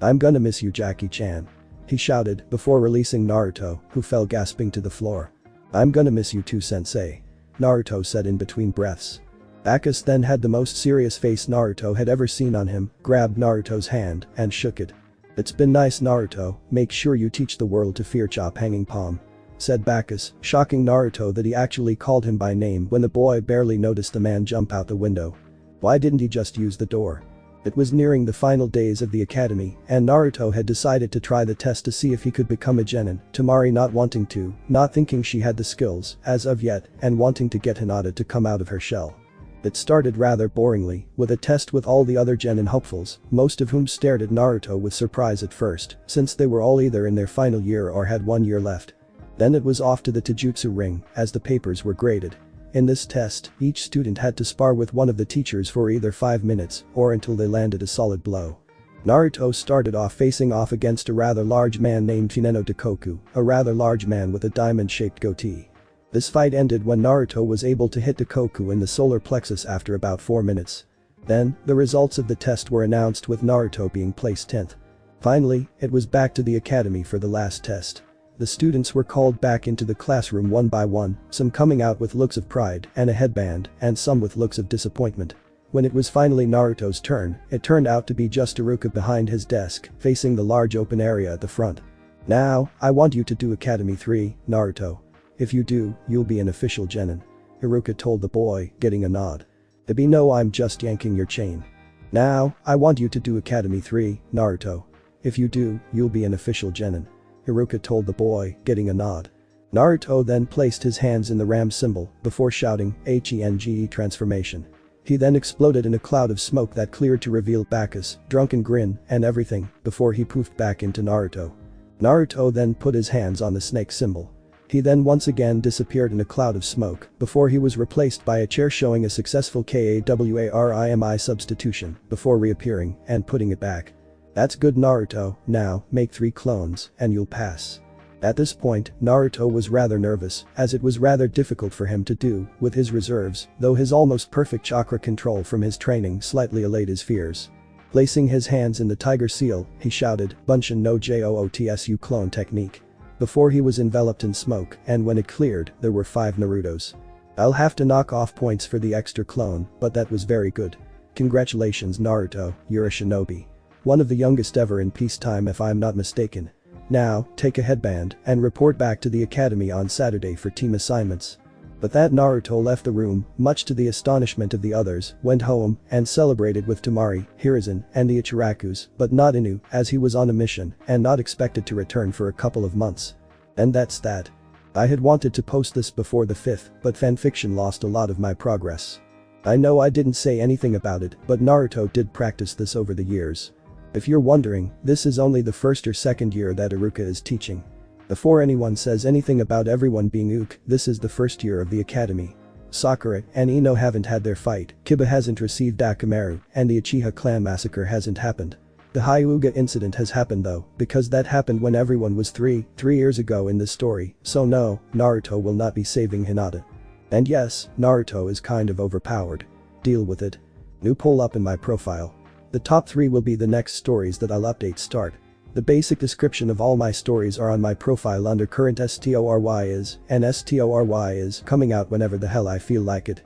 "I'm gonna miss you, Jackie-chan," he shouted before releasing Naruto, who fell gasping to the floor. "I'm gonna miss you too, sensei," Naruto said in between breaths. Bakis then had the most serious face Naruto had ever seen on him, grabbed Naruto's hand and shook it. "It's been nice, Naruto, make sure you teach the world to fear chop hanging palm," said Bakis, shocking Naruto that he actually called him by name when the boy barely noticed the man jump out the window. Why didn't he just use the door? It was nearing the final days of the academy, and Naruto had decided to try the test to see if he could become a genin, Temari not wanting to, not thinking she had the skills, as of yet, and wanting to get Hinata to come out of her shell. It started rather boringly, with a test with all the other genin hopefuls, most of whom stared at Naruto with surprise at first, since they were all either in their final year or had 1 year left. Then it was off to the taijutsu ring, as the papers were graded. In this test, each student had to spar with one of the teachers for either 5 minutes or until they landed a solid blow. Naruto started off facing off against a rather large man named Fineno Dakoku, a rather large man with a diamond-shaped goatee. This fight ended when Naruto was able to hit Dakoku in the solar plexus after about 4 minutes. Then, the results of the test were announced with Naruto being placed 10th. Finally, it was back to the academy for the last test. The students were called back into the classroom one by one, some coming out with looks of pride and a headband, and some with looks of disappointment. When it was finally Naruto's turn, it turned out to be just Iruka behind his desk, facing the large open area at the front. "Now, I want you to do Academy 3, Naruto. If you do, you'll be an official genin," Iruka told the boy, getting a nod. "Be no, I'm just yanking your chain. Now, I want you to do Academy 3, Naruto. If you do, you'll be an official genin," Iruka told the boy, getting a nod. Naruto then placed his hands in the ram symbol before shouting HENGE transformation. He then exploded in a cloud of smoke that cleared to reveal Bakis, drunken grin, and everything before he poofed back into Naruto. Naruto then put his hands on the snake symbol. He then once again disappeared in a cloud of smoke before he was replaced by a chair showing a successful KAWARIMI substitution before reappearing and putting it back. "That's good, Naruto, now make 3 clones and you'll pass." At this point, Naruto was rather nervous, as it was rather difficult for him to do with his reserves, though his almost perfect chakra control from his training slightly allayed his fears. Placing his hands in the tiger seal, he shouted, "Bunshin no JOOTSU clone technique." Before he was enveloped in smoke, and when it cleared, there were 5 Narutos. "I'll have to knock off points for the extra clone, but that was very good. Congratulations Naruto, you're a shinobi. One of the youngest ever in peacetime if I'm not mistaken. Now, take a headband and report back to the academy on Saturday for team assignments." But that Naruto left the room, much to the astonishment of the others, went home and celebrated with Temari, Hiruzen, and the Ichirakus, but not Inu, as he was on a mission and not expected to return for a couple of months. And that's that. I had wanted to post this before the 5th, but fanfiction lost a lot of my progress. I know I didn't say anything about it, but Naruto did practice this over the years. If you're wondering, this is only the first or second year that Iruka is teaching. Before anyone says anything about everyone being Uke, this is the first year of the academy. Sakura and Ino haven't had their fight, Kiba hasn't received Akamaru, and the Uchiha clan massacre hasn't happened. The Hyuga incident has happened though, because that happened when everyone was 3 years ago in this story, so no, Naruto will not be saving Hinata. And yes, Naruto is kind of overpowered. Deal with it. New poll up in my profile. The top 3 will be the next stories that I'll update start. The basic description of all my stories are on my profile under current STORY is, and STORY is coming out whenever the hell I feel like it.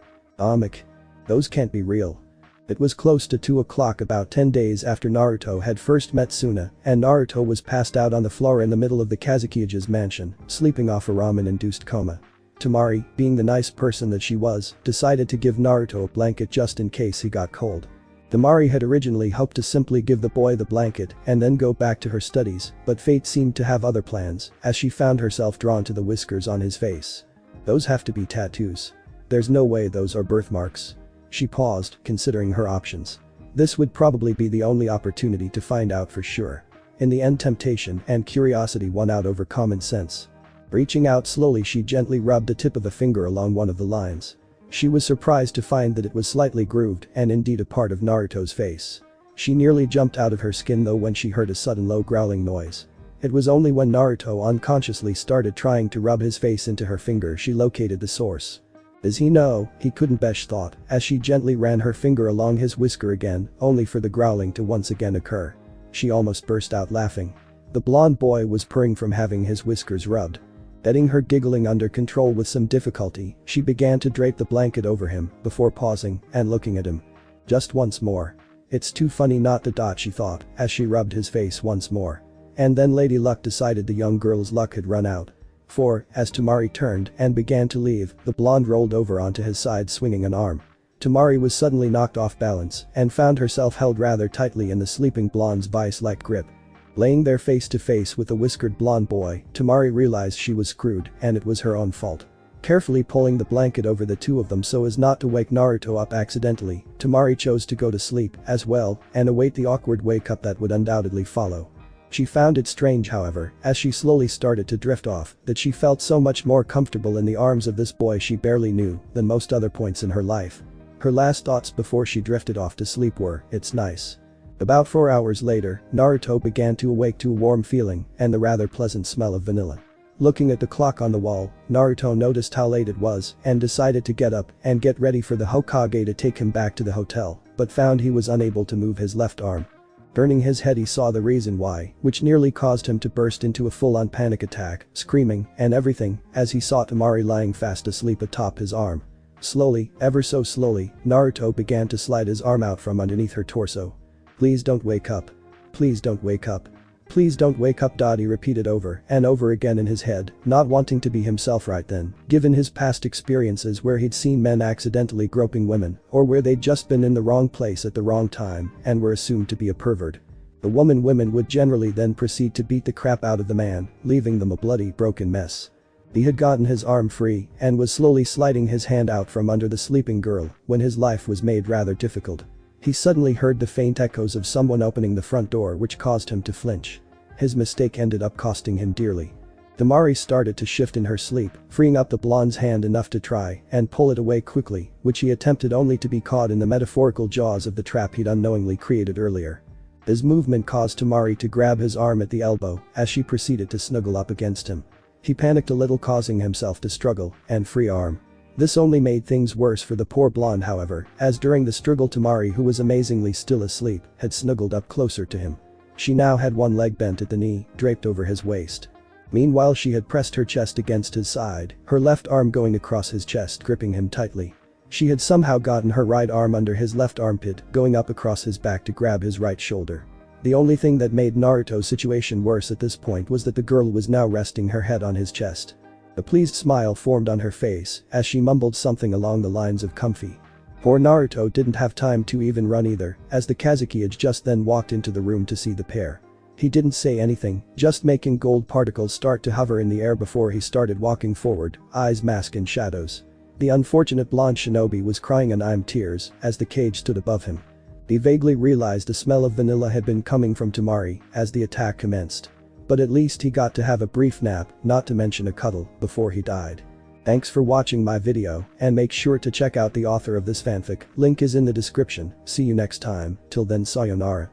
Those can't be real. It was close to 2 o'clock about 10 days after Naruto had first met Suna, and Naruto was passed out on the floor in the middle of the Kazukiya's mansion, sleeping off a ramen-induced coma. Temari, being the nice person that she was, decided to give Naruto a blanket just in case he got cold. Temari had originally hoped to simply give the boy the blanket and then go back to her studies, but fate seemed to have other plans, as she found herself drawn to the whiskers on his face. Those have to be tattoos. There's no way those are birthmarks. She paused, considering her options. This would probably be the only opportunity to find out for sure. In the end, temptation and curiosity won out over common sense. Reaching out slowly, she gently rubbed the tip of a finger along one of the lines. She was surprised to find that it was slightly grooved and indeed a part of Naruto's face. She nearly jumped out of her skin though when she heard a sudden low growling noise. It was only when Naruto unconsciously started trying to rub his face into her finger she located the source. Does he know? He couldn't, Besh thought, as she gently ran her finger along his whisker again, only for the growling to once again occur. She almost burst out laughing. The blonde boy was purring from having his whiskers rubbed. Getting her giggling under control with some difficulty, she began to drape the blanket over him before pausing and looking at him. Just once more. It's too funny not to, she thought, as she rubbed his face once more. And then Lady Luck decided the young girl's luck had run out. For, as Temari turned and began to leave, the blonde rolled over onto his side swinging an arm. Temari was suddenly knocked off balance and found herself held rather tightly in the sleeping blonde's vice-like grip. Laying there face to face with the whiskered blonde boy, Temari realized she was screwed and it was her own fault. Carefully pulling the blanket over the two of them so as not to wake Naruto up accidentally, Temari chose to go to sleep as well and await the awkward wake-up that would undoubtedly follow. She found it strange, however, as she slowly started to drift off, that she felt so much more comfortable in the arms of this boy she barely knew than most other points in her life. Her last thoughts before she drifted off to sleep were, "It's nice." About 4 hours later, Naruto began to awake to a warm feeling and the rather pleasant smell of vanilla. Looking at the clock on the wall, Naruto noticed how late it was and decided to get up and get ready for the Hokage to take him back to the hotel, but found he was unable to move his left arm. Turning his head, he saw the reason why, which nearly caused him to burst into a full-on panic attack, screaming and everything as he saw Temari lying fast asleep atop his arm. Slowly, ever so slowly, Naruto began to slide his arm out from underneath her torso. Please don't wake up. Please don't wake up. Please don't wake up. He repeated over and over again in his head, not wanting to be himself right then, given his past experiences where he'd seen men accidentally groping women, or where they'd just been in the wrong place at the wrong time and were assumed to be a pervert. The women would generally then proceed to beat the crap out of the man, leaving them a bloody, broken mess. He had gotten his arm free and was slowly sliding his hand out from under the sleeping girl when his life was made rather difficult. He suddenly heard the faint echoes of someone opening the front door, which caused him to flinch. His mistake ended up costing him dearly. Temari started to shift in her sleep, freeing up the blonde's hand enough to try and pull it away quickly, which he attempted only to be caught in the metaphorical jaws of the trap he'd unknowingly created earlier. His movement caused Temari to grab his arm at the elbow as she proceeded to snuggle up against him. He panicked a little, causing himself to struggle and free arm. This only made things worse for the poor blonde, however, as during the struggle Temari, who was amazingly still asleep, had snuggled up closer to him. She now had one leg bent at the knee, draped over his waist. Meanwhile, she had pressed her chest against his side, her left arm going across his chest, gripping him tightly. She had somehow gotten her right arm under his left armpit, going up across his back to grab his right shoulder. The only thing that made Naruto's situation worse at this point was that the girl was now resting her head on his chest. A pleased smile formed on her face as she mumbled something along the lines of "comfy." Poor Naruto didn't have time to even run either, as the Kazuki had just then walked into the room to see the pair. He didn't say anything, just making gold particles start to hover in the air before he started walking forward, eyes masked in shadows. The unfortunate blonde shinobi was crying in tears as the cage stood above him. He vaguely realized the smell of vanilla had been coming from Temari as the attack commenced. But at least he got to have a brief nap, not to mention a cuddle, before he died. Thanks for watching my video, and make sure to check out the author of this fanfic, link is in the description. See you next time, till then sayonara.